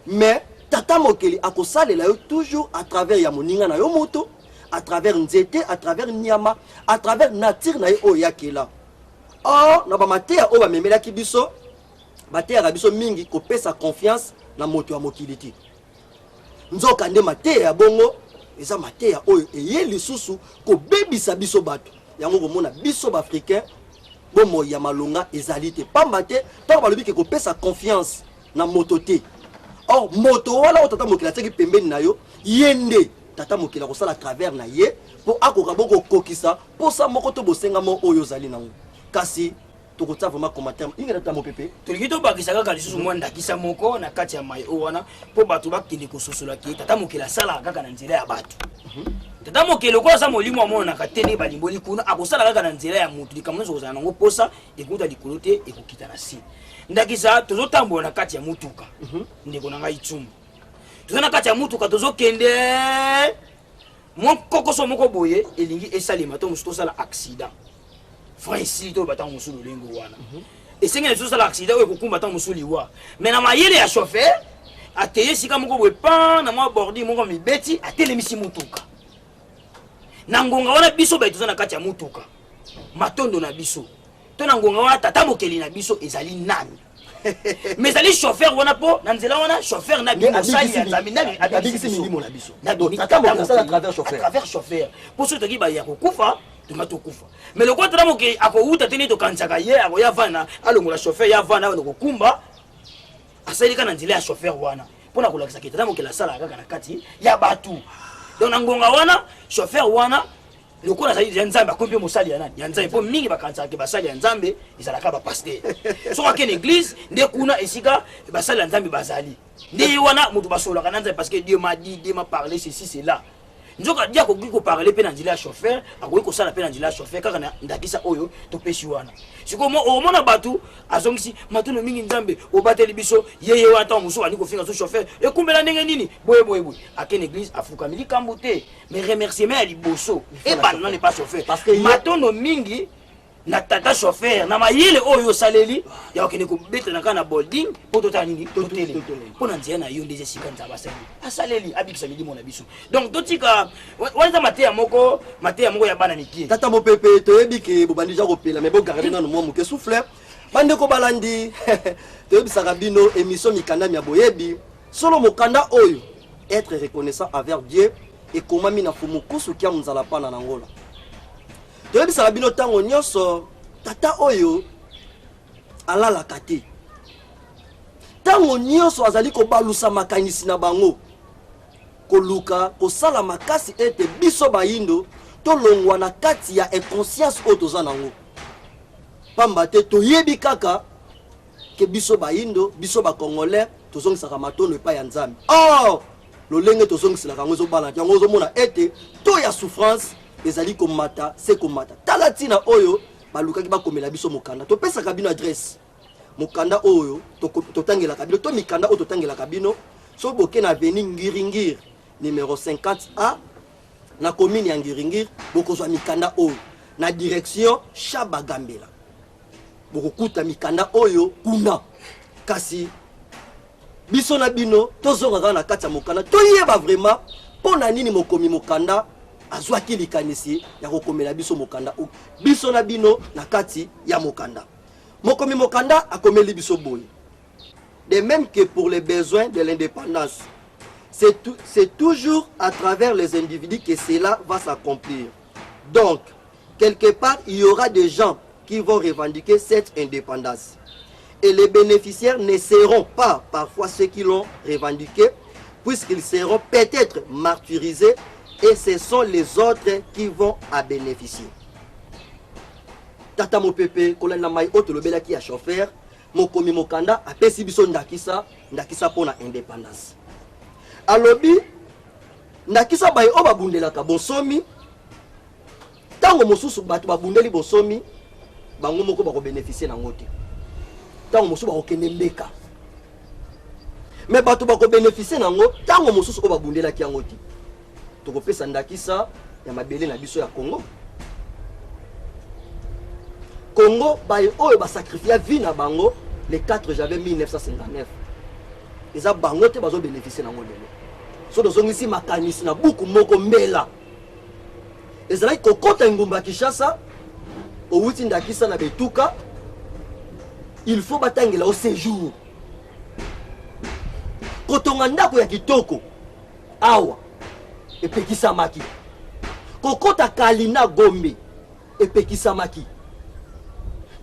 mais tata mokeli akosalela yo toujours à travers ya moninga na yo moto à travers nzete à travers nyama à travers nature na ye oyo yakela na bamateya oyo bamemelaki biso bateyaka biso mingi kopesa confiance na moto ya mokili te nzoka nde mateya ya bongo eza mateya oyo eye lisusu kobebisa biso bato yango komona biso baafricain bomoi ya malonga ezali te pamba te ntango balobi ke kopesa confiance na moto te or moto wana oyo tata mokili atiaki pembeni na yo ye nde tata mokili akosala travers na ye mpo akoka bokokokisa mposa moko to bosengamo oyo ozali nango kasi tokotia vraiment commentaire ingena tata mopepe tolingi tobakisa kaka lisusu mwa ndakisa moko na kati ya mai oyo wana mpo bato bakende kososolaki tata mokili asalaka kaka na nzela ya bato tata mokili okola aza molimo amonanaka te nde balimboli kuna akosala kaka na nzela ya motu likambo nyonso kozala nango posa ekuta likolo te ekokita na se ndakisa tozotambola na kati ya mutuka ndeko na ngai tsumbu toza na kati ya mutuka tozokende mwa kokoso moko boye elingi esalema to mosusu tosala accident francili to batanga mosusu lolengo wana esengeli tosala accident oyo ekokumba ntango mosusu liwa mais na mayele ya chauffeur ateye esika moko boye pan na mwa bordi moko mibeti atelemisi mutuka na ngonga wana biso baye toza na kati ya mutuka matondo na biso to na ngonga wana tata mokeli na biso ezali nani mais ezali chauffeur wana po na nzela wana chauffeur na bino sali ya nzambe na abikisi milimo na biso tata mokeli asala travers chauffeur po so toki baya kokufa tuma tokufa mais lokwa tata mokeli akouta te nde tokanisaka ye akoya vana alongola chauffeur ya vana wana kokumba asalika na nzela ya chauffeur wana mpona kolakisa ke tata mokeli asalaka kaka na kati ya bato donc na ngonga wana chauffeur wana lokola azali ya nzambe akomi mpe mosali ya nani ya nzambe mpo mingi bakanisaka ke basali ya nzambe ezalaka bapaster soki akende église nde kuna esika basali ya nzambe bazali nde wana moto basololaka na nzambe parce que dieu m'a dit dieu m'a parlé ceci cela nzoka dia akoki koparle mpe na nzela ya chauffeur akoki kosala mpe na nzela ya chauffeur kaka na ndakisa oyo topesi wana sikoyo omona bato azongisi matono mingi nzambe obateli biso yeye wana ntango mosusu bandi kofinga so chauffeur ekumbela ndenge nini boyeboyeboye akende église afukami likambo te mais remerciement ya liboso ebanda nane pas chauffeur matono mingi na tata chauffeur na mayele oyo osaleli ya okende kobetela kaka na bolding mpo totala nini totele mpo na nzela na yo nde esika nzambe asali asaleli abikisa milimo na biso donc totika wana mateya moko ya bana mike tata mopepe toyebi ke bobandi ja kopela mais bogarde nano mwa moke souffle bandeko balandi toyebisaka bino émission mikanda ya boyebi solo mokanda oyo être reconnaissant envers Dieu ekomami na fumukusu kia munzala pana na ngola toyebisaka bino ntango nyonso tata oyo alalaka te ntango nyonso azali kobalusa makanisi na bango koluka kosala makasi ete biso bayindo tolongwa na kati ya inconscience oyo toza nango pamba te toyebi kaka ke biso bayindo biso bakongolais tozongisaka matono epai ya nzambe or lolenge tozongisela kango ezobala yango ozomona ete to ya souffrance ezali komata se komata tala tina oyo balukaki bakomela biso mokanda topesaka bino adresse mokanda oyo totangelaka bino to mikanda oyo totangelaka bino so boke na avenue Ngiringir numéro 50A na commune ya Ngiringir bokozwa mikanda oyo na direction Chabagambela bokokuta mikanda oyo kuna kasi biso na bino tozongaka na kati ya mokanda toyeba vraiment pona nini mokomi mokanda azwaki likanisi ya kokomela biso mokanda biso na bino na kati ya mokanda mokomi mokanda akomeli biso boye. De même que pour les besoins de l'indépendance, c'est toujours à travers les individus que cela va s'accomplir. Donc, quelque part, il y aura des gens qui vont revendiquer cette indépendance. Et les bénéficiaires ne seront pas parfois ceux qui l'ont revendiqué, puisqu'ils seront peut-être martyrisés, et ce sont les autres qui vont à bénéficier. Tata Mopepe, kolana mai oto lobela ki a chauffeur, mokomi mokanda apesi biso ndakisa pona indépendance. Alobi ndakisa bai o babundelaka bonsomi, tango mosusu bato babundeli bonsomi, bango moko bako bénéficier nango te. Tango mosusu bako kende mbeka. Mais bato bako bénéficier nango tango mosusu o babundelaki yango te. Tokopesa ndakisa ya mabele na biso ya Congo. Congo baye oyo ba sacrifier vie na bango le 4 janvier 1959. Eza bango te bazo bénéficier nango lelo. So dozongisi makanisi na buku moko mbela. Ezali kokota ngumba Kinshasa o wuti ndakisa na betuka. Il faut batangela au séjour. Kotonga ndako ya kitoko awa epekisa maki. Kokota kalina Gombe epekisa maki.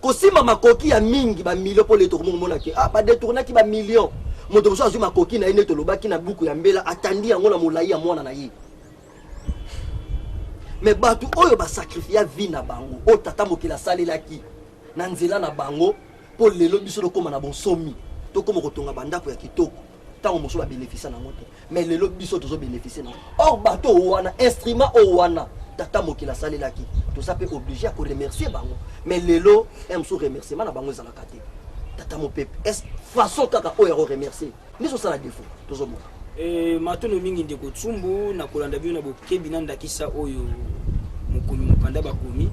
Kosima makoki ya mingi ba million pour les tourments monaki ba détourner ki ba million moto so azuma makoki na ine to lobaki na buku ya mbela atandi yango na molai ya mwana na ye. Mais batu oyo ba sacrifier vie na bango o tata mokila salelaki na nzela na bango pour lelo biso lokoma na bonsomi to komo kotonga bandako ya kitoko tango moso ba bénéficier na moto mais lelo biso tozo bénéficier na or bato wana instrument o wana tata mokila salelaki to ça peut obligé à remercier bango mais lelo aime sous remerciement na bango ezala kate tata mopepe est façon kaka oyo remercier niso ça la défaut tozo mona matono mingi ndeko tsumbu na kolanda bio na bokebi na ndakisa oyo mokomi mokanda bakomi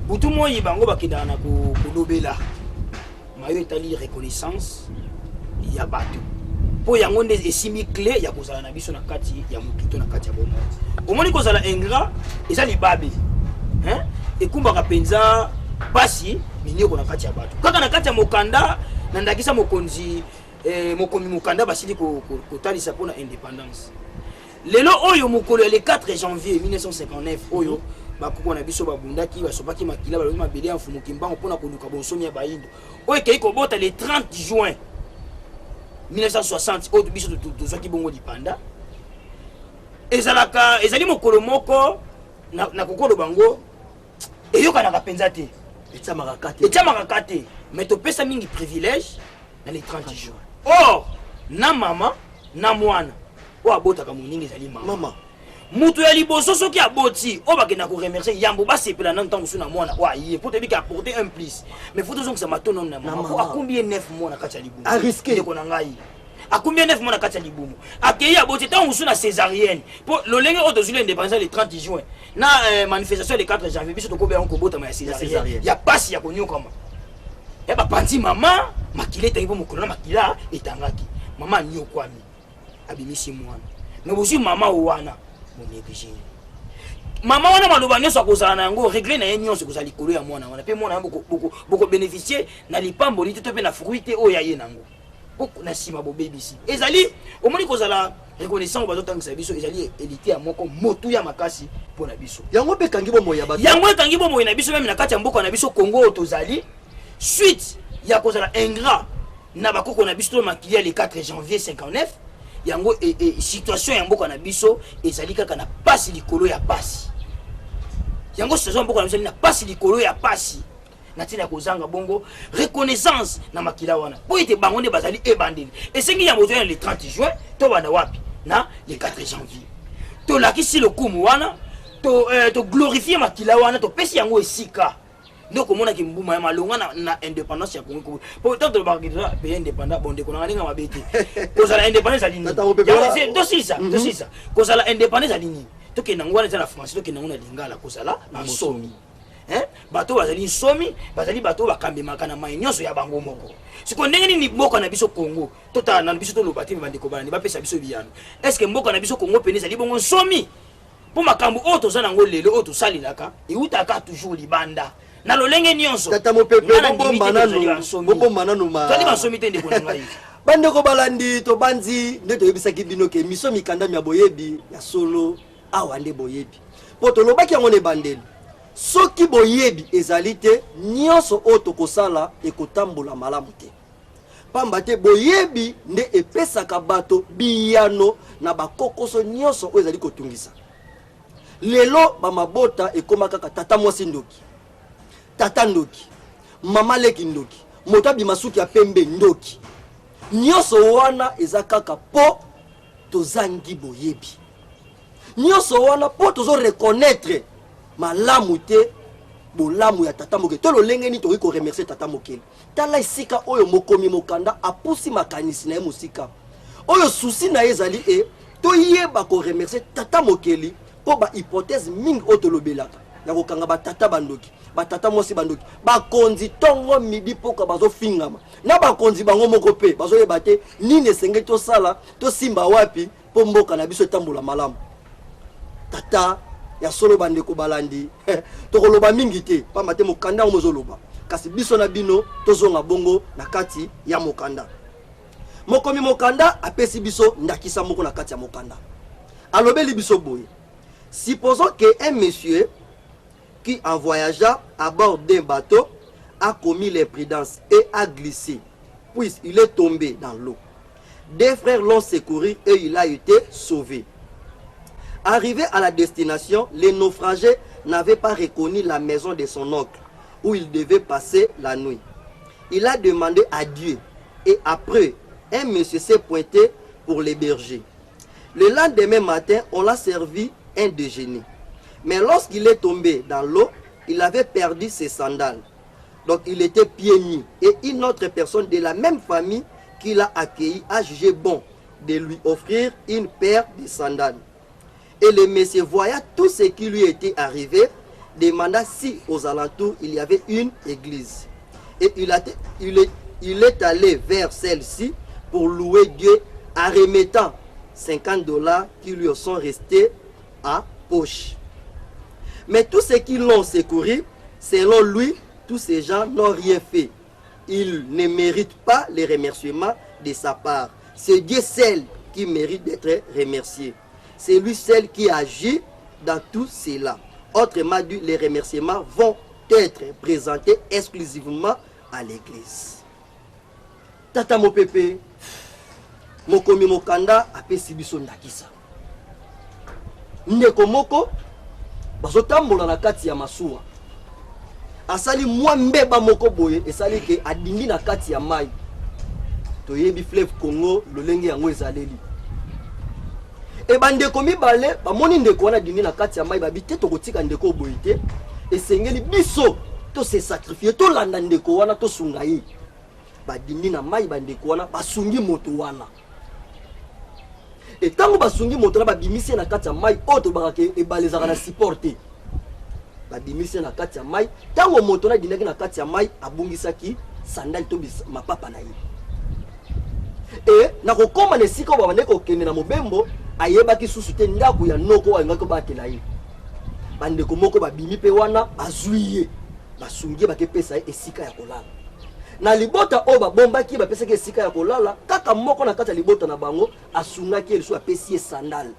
butu moyi bango bakidana na kolobela mayo etali reconnaissance ya bato po yango nde esimi clé ya kozala na biso na kati ya mokito na kati ya bomo omoni kozala ingrat eza libabe hein ekumbaka penza basi minyoko na kati ya bato kaka na kati ya mokanda na ndakisa mokonzi mokomi mokanda basili kotalisa pona indépendance lelo oyo mokolo le 4 janvier 1959 oyo bakoko na biso babundaki basobaki makila balobi mabele ya mfumu kimbango pona koluka bonsomi ya bayindo oyo kei kobota le 30 juin 1960 oyo biso tozwaki bongo lipanda ezali mokolo moko na kokolo bango eyokanaka penza te etiamaka kate mais topesa mingi privilège na le 30 juin. Or na mama na mwana o abotaka moninga ezali mama mutu ya liboso soki aboti o bakenda ko remercier yambo basepela na ntango suna mwana wa ye pour te dire apporter un plus mais faut donc ça matono na mama ko akombie 9 mois na kati ya libumu a risquer ko na ngai akombie 9 mois na kati ya libumu akei aboti tango suna césarienne pour lolenge o dozule indépendance le 30 juin na manifestation le 4 janvier biso to ko be on ko bota ma césarienne ya pasi ya konyoka ma ya ba panti mama makile tango mokolo na makila etangaki mama nyokwami abimisi mwana mais aussi mama wana mon négligé mama wana maloba nyonso akozala na yango régler na ye nyonso kozala likolo ya mwana wana pe mwana boko bénéficier na lipambo lito to pe na fruité oyo aye nango boko na sima bo bebisi ezali omoni kozala reconnaissant bazotangisa biso ezali élité ya moko motu ya makasi pona biso yango pe kangi bomo ya bato yango ekangi bomo na biso même na kati ya mboka na biso Congo tozali suite ya kozala ingrat na bakoko na biso makili le 4 janvier 59 yango situation ya mboka na biso ezali kaka na pasi likolo ya pasi yango situation mboka na biso na pasi likolo ya pasi na tina kozanga bongo reconnaissance na makila wana po ete bango nde bazali ebandeli esengi ya moto le 30 juin to banda wapi na le 4 janvier tolakisi lokumu wana to glorifier makila wana topesi yango esika ndo komonaki mbuma ya malonga na indépendance ya Congo. Pourtant tolobakisa pays indépendant bonde konanga ninga mabete kozala indépendance alini dosisa kozala indépendance alini tokenda ngwana za la France tokenda ngona lingala kozala nsomi bato bazali nsomi bazali bato bakambi makana mai nyonso ya bango moko siko ndenge nini mboka na biso Congo tota na biso toloba te bandi ko bana ni bapesa biso biyano est-ce que mboka na biso Congo peneza li bongo nsomi po makambo oto za nango lelo oto salilaka eutaka toujours libanda na lolenge nyonso tata mopepe bomba nanu ma tali basomi te ndeko ngai bande ko balandi to banzi nde to yebisaki bino ke miso mikanda ya boyebi ya solo awa nde boyebi po to lobaki yango ne bandeli soki boyebi ezali te nyonso oto kosala ekotambola malamu te pamba te boyebi nde epesaka bato biyano na bakokoso nyonso oyo ezali kotungisa lelo bamabota ekoma kaka tata mwasi ndoki tata ndoki mama leki ndoki moto abima suki ya pembe ndoki nyonso wana eza kaka po tozangi boyebi nyonso wana po tozo reconnaître malamu te bolamu ya tata mokeli to lolenge ni tokoki koremercier tata mokeli tala esika oyo mokomi mokanda apusi makanisi na ye mosika oyo susi na ye ezali toyeba koremercier tata mokeli po bahypothèse mingi oyo tolobelaka ya kokanga batata bandoki batata mwasi bandoki bakonzi tongo midi poka bazofingama na bakonzi bango moko mpe bazoyeba te nini esengeli tosala tosimba wapi po mboka na biso etambola malamu tata ya solo bandeko balandi tokoloba mingi te pamba te mokanda ngo mozoloba kasi biso na bino tozonga bongo na kati ya mokanda mokomi mokanda apesi biso ndakisa moko na kati ya mokanda alobeli biso boye supposons que un monsieur qui en voyageant à bord d'un bateau a commis l'imprudence et a glissé puisqu'il est tombé dans l'eau. Des frères l'ont secouru et il a été sauvé. Arrivé à la destination, les naufragés n'avaient pas reconnu la maison de son oncle où il devait passer la nuit. Il a demandé à Dieu et après, un monsieur s'est pointé pour l'héberger. Le lendemain matin, on l'a servi un déjeuner. Mais lorsqu'il est tombé dans l'eau, il avait perdu ses sandales. Donc il était pieds nus. Et une autre personne de la même famille qui l'a accueilli a jugé bon de lui offrir une paire de sandales. Et le monsieur, voyant tout ce qui lui était arrivé, demanda si aux alentours il y avait une église. Et il est allé vers celle-ci pour louer Dieu en remettant $50 qui lui sont restés à poche. Mais tous ceux qui l'ont secouru, selon lui, tous ces gens n'ont rien fait. Ils ne méritent pas les remerciements de sa part. C'est Dieu seul qui mérite d'être remercié. C'est lui seul qui agit dans tout cela. Autrement dit, les remerciements vont être présentés exclusivement à l'église. Tata Mopepe, Mokomi Mokanda apesi biso ndakisa. Ndeko moko bazotambola na kati ya masuwa. Asali mwa mbeba moko boye esali ke adindi na kati ya mai. Toyebi fleuve Congo lolenge yango ezaleli. E bandeko mibale bamoni ndeko wana dindi na kati ya mai babite tokotika ndeko boye te. Esengeli biso to se sacrifier to landa ndeko wana to sunga ye. Badindi na mai bandeko wana basungi moto wana. Et tant que basungi moto na babimisi na kati ya mai oto bakake ebalezaka na supporter. Babimisi na kati ya mai tango moto na dindaki na kati ya mai abungisaki sandali to mapapa na ye. Et na kokoma na sika ba bandeko kende na mobembo ayebaki susu te ndako ya noko wa ngako batela ye. Bandeko moko babimi pe wana bazwiye basungi bakepesa ye esika ya kolala. Na libota oba bombaki bapesaki esika ya kolala kaka moko na kati ya libota na bango asungaki eliso apesi ye sandal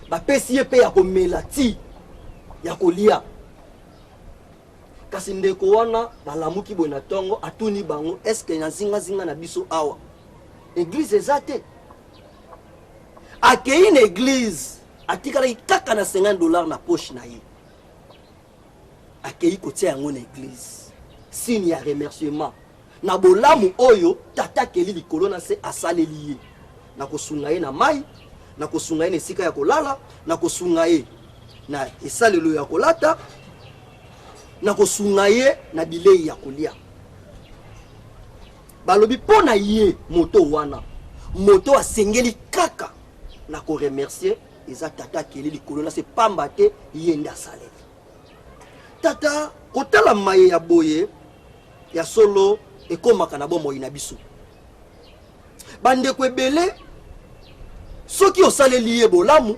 bapesi ye pe ya komela ti ya kolia kasi ndeko wana balamuki boye na tongo atuni bango eske na zinga na biso awa église ezate akei na église atikala kaka na $50 na poche na ye akei kotia yango na église signe ya remerciement na bolamu oyo tata keli likolo na se asaleli ye na kosunga ye na mai, na kosunga ye na esika ya kolala, na kosunga ye na esalelo ya kolata, na kosunga ye na bilei ya kolia. Balobi pona ye moto wana, moto asengeli kaka na ko remercier eza tata keli likolo na se pamba te yende asaleli. Tata kotala maye ya boye ya solo ekomaka na bomoi na biso. Bandeko ebele soki osaleli ye bolamu,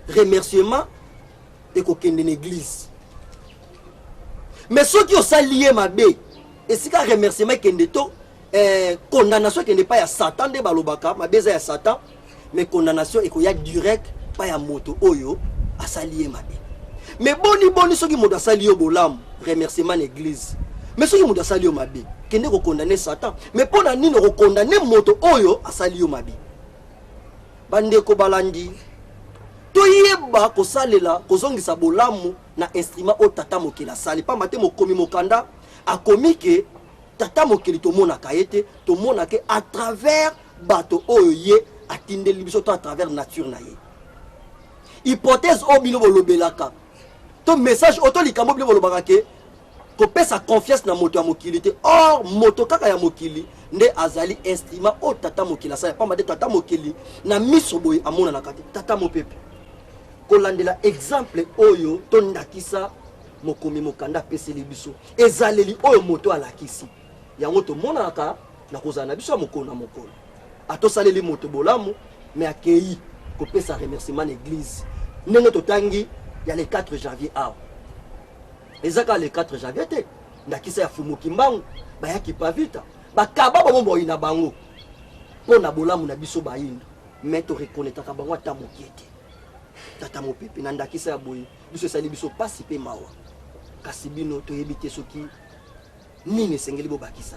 remerciement ekokende na église. Mais soki osali ye mabe, esika remerciement ekende to condamnation ekende pa ya Satan de balobaka, mabe eza ya Satan, mais condamnation ekoya direct pa ya moto oyo asali ye mabe. Mais boni soki moto asali yo bolamu, remerciement na église. Mais soki moto asali yo mabe, kende ko condamner Satan. Mais pona nini ko condamner moto oyo asali yo mabe? Bandeko balandi toyeba kosalela kozongisa bolamu na instrument o tata mokili asali. Pa mate mokomi mokanda akomi ke tata mokili tomonaka yete, tomonake à travers bato oyo ye atindeli biso to à travers nature na ye. Hypothèse o bino bolobelaka to message auto likambo bino bolobaka ke ko pesa confiance na moto ya mokili te. Or moto kaka ya mokili nde azali instrument o tata mokili asali. Pa mate tata mokili na miso boye amona na kati tata mopepe kolandela exemple oyo to ndakisa mokomi mokanda peseli biso ezaleli oyo moto alakisi yango to monaka na kozana biso mokona mokolo atosaleli moto bolamu mais akei ko pesa remerciement na église ndenge totangi ya le 4 janvier awa ezaka le 4 janvier te ndakisa ya fumuki mbangu bayaki pa vita bakaba bombo ina bango pona bolamu na biso bayinda mais to reconnaître bango ata mokiete tata mopepe na ndakisa ya boye biso esali biso pasi pe mawa kasi bino toyebi te soki nini esengeli bobakisa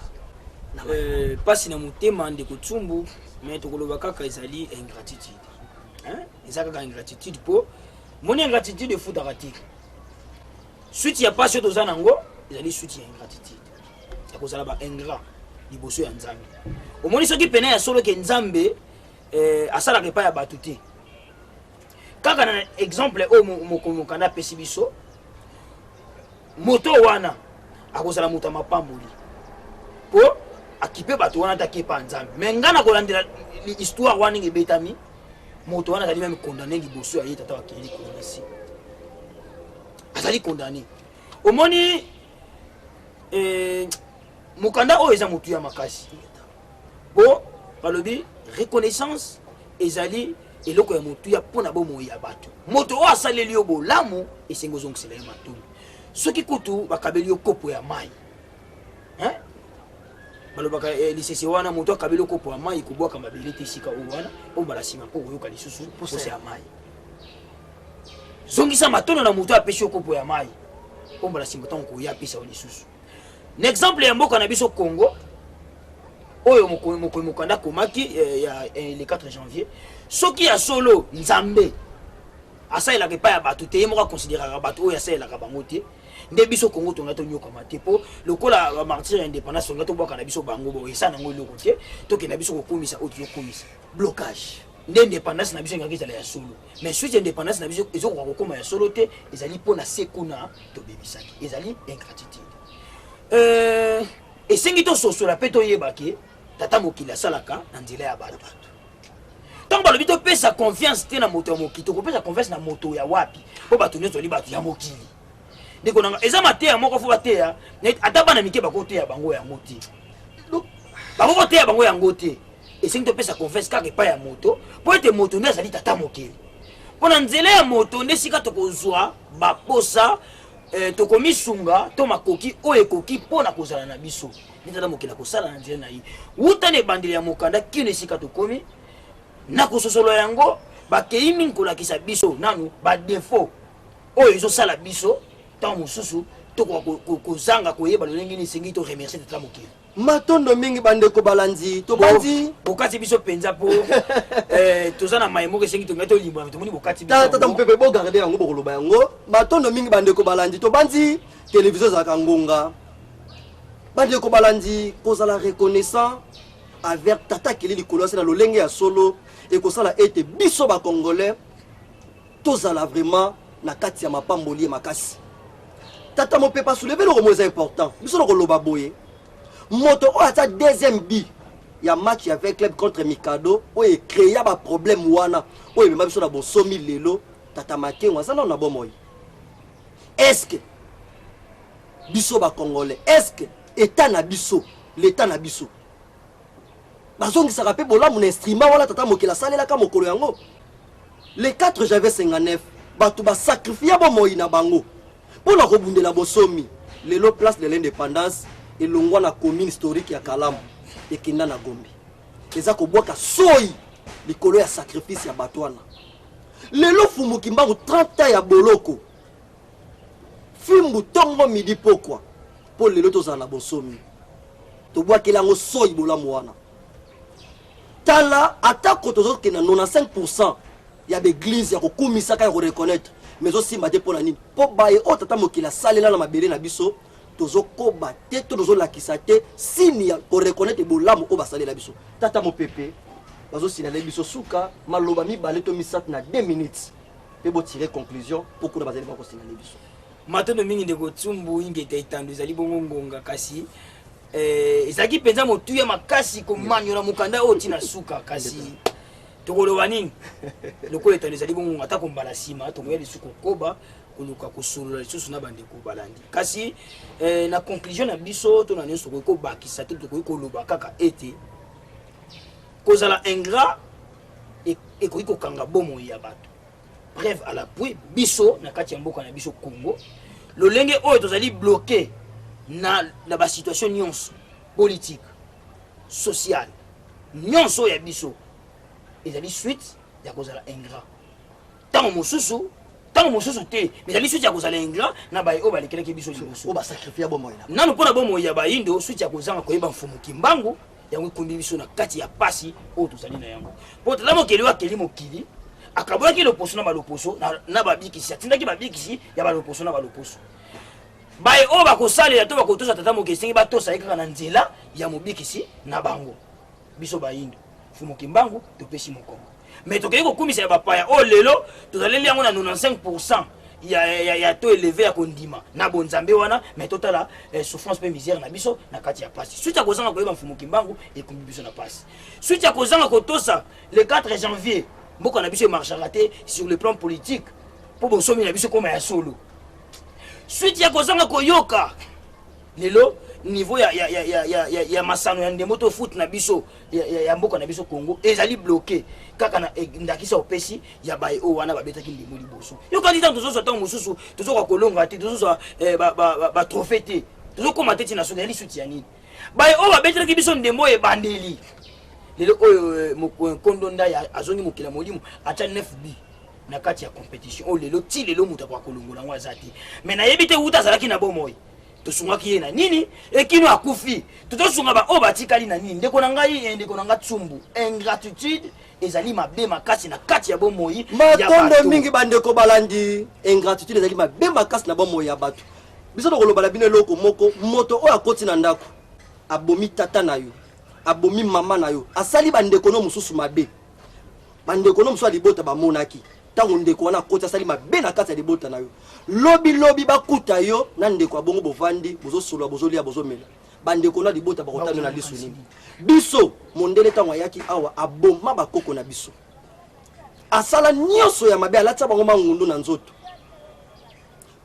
pasi na motema ndeko tsumbu mais tokoloba kaka ezali ingratitude eza kaka ingratitude po moni ingratitude efutaka te suite ya pasi oyo toza nango ezali suite ya ingratitude ya kozala ba ingrat liboso ya nzambe omoni soki pene ya solo ke nzambe asalaka epai ya bato te kaka na exemple oyo mokanda apesi biso moto wana akozala moto ya mapamboli po akipe bato wana takepa nzambe me nga na kolandela histoire wana ebetami moto wana azali meme condamné liboso ya ye tata wakeli kolonisi azali condamné omoni mokanda oyo eza motu ya makasi po balobi reconnaissance ezali eloko ya motu ya pona bomoi ya bato moto oyo asaleli yo bolamu esengi ozongisela ye matumi soki kutu bakabeli yo kopo ya mai balobaka lisese wana moto akabeli yo kopo ya mai kobwaka mabele te esika oyo wana po mbala nsima mpo koyoka lisusu posa ya mai zongisa matono na moto apesi yo kopo ya mai po mbala nsima ntango koya apesa yo lisusu na exemple ya mboka na biso Congo oyo mokomi mokanda akomaki ya le 4 janvier soki ya solo nzambe asalelaka epai ya bato te ye moko akonsideraka bato oyo asalelaka bango te nde biso Congo tonga tonyokama te po lokola bamartir ya indépendance tonga tobwaka na biso bango boye esa nango eloko te tokenda biso kokumisa oyo tozokumisa blocage nde indépendance na biso engaki ezala ya solo mais suite ya indépendance na biso ezokoka kokoma ya solo te ezali mpona se kuna tobebisaki ezali ingratitude esengi tososola mpe toyebake tata mokili asalaka na nzela ya bato ntango balobi topesa confiance te na moto ya mokili tokopesa confiance na moto ya wapi po bato nyonso ali bato ya mokili ndeko nanga eza mateya moko fo bateya ata bana mike bakoteya bango yango te bakoteya bango yango te esengi topesa confiance kaka epai ya moto po ete moto nde azali tata mokili mpo na nzela ya moto nde sika tokozwa baposa tokomisunga to makoki oyo ekoki mpona kozala na biso nde tata mokili akosala na nzela na ye wuta na ebandeli ya mokanda kino esika tokomi na kososolo yango bakei mingi kolakisa biso nanu badefo oyo ezosala biso ntango mosusu tokoka kozanga koyeba lolenge nini esengi to remercier tata mokili matondo mingi bandeko balanzi tobandi bokati biso mpenza mpo toza na maye moko esengi tongai tolimba tomoni bokati biso tata mopepe bogarde yango bokoloba yango matondo mingi bandeko balanzi tobandi televizio ezalaka ngonga bandeko balanzi kozala reconnaissant avec tata kili likolo c'est na lolenge ya solo et ko sala ete biso ba congolais tozala vraiment na kati ya mapamboli makasi. Tata mo peut pas soulever le mot important. Biso ko loba boye. Moto o ata deuxième bi ya match avec club contre Mikado o e créé ba problème wana. O e biso na bonsomi lelo tata makengo ça na bon moyi. Est-ce que biso ba congolais est-ce que état na biso l'état na biso bazongi ça rappelle bola mon instrument wala tata mokela salela ka mokolo yango le 4 janvier 59 batu ba sacrifier bo moyi na bango pour la rebundela bosomi lelo place de l'indépendance et longwa na commune historique ya Kalamu et kinda na Gombe eza ko boka soyi likolo ya sacrifice ya batwana lelo fumuki mbangu 30 ans ya boloko fimbu tongo midi pourquoi pour lelo tozala bosomi to boka kelango soyi bolamu wana tala atako tozoke na 95% ya l'église ya kokumisa ka reconnaître mais aussi mate pour la nini po baye o tata mokila salela na mabele na biso tozoko bate tozo lakisa te sini ya ko reconnaître bolamu o basalela biso tata mo pepe bazo sinala biso suka maloba mi baleto misat na 2 minutes pe bo tirer conclusion pour ko bazali ba ko sinala biso matono mingi ndeko tsumbu ingeta itando ezali bongo ngonga kasi ezaki penza motu ya makasi ko manyola mukanda o tina suka kasi tokoloba nini lokola etando ezali bongo ata kombala sima tomoya lisuku koba koluka kosolola lisusu na bandeko balandi kasi na conclusion na biso to na nyonso ko bakisa te tokoki koloba kaka ete kozala ingrat ekoki kokanga bomoi ya bato. Bref à l'appui biso na kati ya mboka na biso Congo lolenge oyo tozali bloqué na ba situation nyonso politique sociale nyonso ya biso ezali suite ya kozala ingrat tango mosusu te mais ezali suite ya kozala ingrat na baye oyo balekelaki biso liboso o ba sacrifier bomoi na nanu mpona bomoi ya bayindo suite ya kozanga koyeba mfumuki mbangu yango ekombi biso na kati ya pasi oyo tozali na yango po tala mokili wakeli mokili akaboyaki loposo na baloposo na babikisi atindaki babikisi ya baloposo na baloposo baye oyo bakosalela to bakotosa tata mokili esengi batosa ye kaka na nzela ya mobikisi na bango biso bayindo fumuki mbangu topesi mokongo mais tokoki kokumisa ya bapaya oyo lelo tozaleli yango na 95% ya to élevé ya kondima na bonzambe wana mais totala souffrance pe misère na biso na kati ya pasi suite ya kozanga koyeba mfumuki mbangu ekombi biso na pasi suite ya kozanga kotosa le 4 janvier mboka na biso marchera te sur le plan politique pour bonsomi na biso koma ya solo suite ya kozanga koyoka lelo niveau ya masano ya ndemo to foot na biso ya mboka na biso Congo ezali bloqué kaka na ndakisa opesi ya baye o wana babetaki ndemo liboso yo candidat tozo tango mususu tozo kwa kolonga te tozo ba trophée te tozo koma te na nationali suite ya nini baye o babetaki biso ndemo e bandeli lelo oyo mokondonda ya azongi mokila molimo acha 9B na kati ya compétition o lelo ti lelo muta kwa kolongola ngwa zati mais na yebite uta zalaki na bomoi tosungaki ye na nini ekino akufi totosunga ba o batikali na nini ndeko na ngai ndeko na nga tsumbu ingratitude ezali mabe makasi na kati ya bomoi matondo mingi bandeko balandi ingratitude ezali mabe makasi na bomoi ya bato biso tokoloba na bino eloko moko moto oyo akoti na ndako abomi tata na yo abomi mama na yo asali bandeko no mususu mabe bandeko no mususu alibota bamonaki tango ndeko wana koti asali mabe na kati ya libota na yo lobi bakuta yo na ndeko abongo bovandi bozosolola bozolia bozomela bandeko na libota bakotana na liso nini biso mondele tango ayaki awa aboma bakoko na biso asala nyonso ya mabe alatsa bango mangundu na nzoto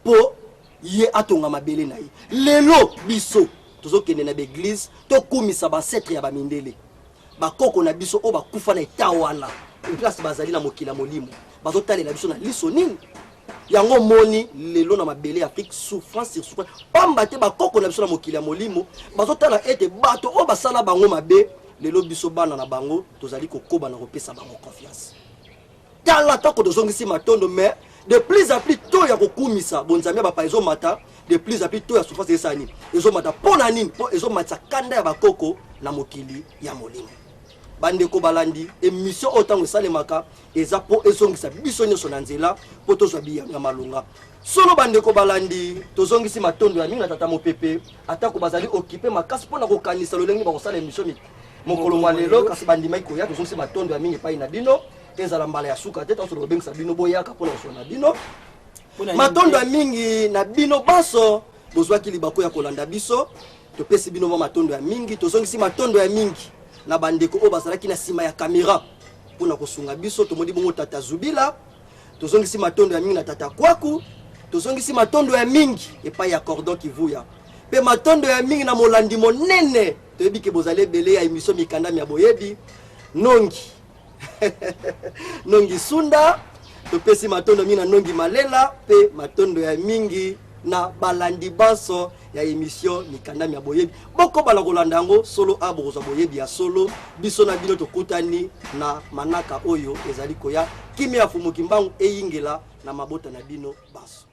po ye atonga mabele na ye lelo biso tozokende na l'église tokumisa basetre ya bamindele bakoko na biso o bakufa na eta wana place bazali na mokila molimo bazotalela biso na liso nini yango moni lelo na mabele Afrique souffrance sur souffrance pamba te bakoko na biso na mokila molimo bazotala ete bato o basala bango mabe lelo biso bana na bango tozali kokoba na kopesa bango confiance tala tako tozongisi matondo mais de plus en plus to ya kokumisa bonzambe ba pa ezomata de plus en plus to ya souffrance esani ezomata pona nini po ezomata kanda ya bakoko na mokili ya molimo bandeko balandi émission otango salemaka eza po ezongisa biso nyonso na nzela po tozwa biyanga malunga solo bandeko balandi tozongisi matondo ya mingi na tata mopepe atako bazali occupé makasi pona kokanisa lolenge bakosala émission mokolo mwa lelo kasi bandima ikoya tozongisi matondo ya mingi epai na bino ezala mbala ya suka te toso tobengisa bino boyaka mpona kosona na bino matondo ya mingi na bino baso bozwaki libako ya kolanda biso topesi bino mwa matondo ya mingi tozongisi matondo ya mingi na bandeko oyo bazalaki na nsima ya kamera mpona kosunga biso tomoni bongo tata Zubila tozongisi matondo ya mingi na tata Kwaku tozongisi matondo ya mingi epai ya Cordon Kivuya pe matondo ya mingi na molandi monene toyebi ke bozali ebele ya émission mikandami ya boyebi nongi nongi Sunda topesi matondo mingi na nongi Malela pe matondo ya mingi na balandi baso ya émission mikandami ya boyebi boko bala kolanda yango solo abo kozwa boyebi ya solo biso na bino tokutani na manaka oyo ezali koya kimi ya fumuki mbangu eyingela na mabota na bino baso.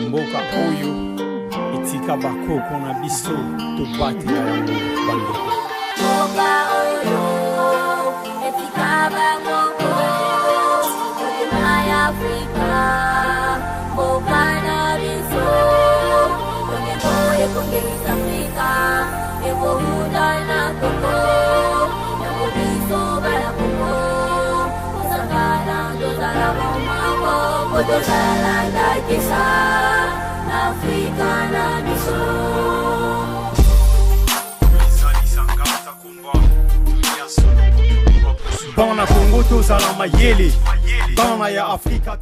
Mboka oyo etika bakoko na biso tobatela yango bandeko. Mboka oyo etika bakoko ya Afrika mboka na biso ekongisa Afrika ekohuda na koko yango biso bala koko osangana tozala bomako tozala ndakisa na Afrika na biso. Bana Congo tozala mayele bana ya Afrika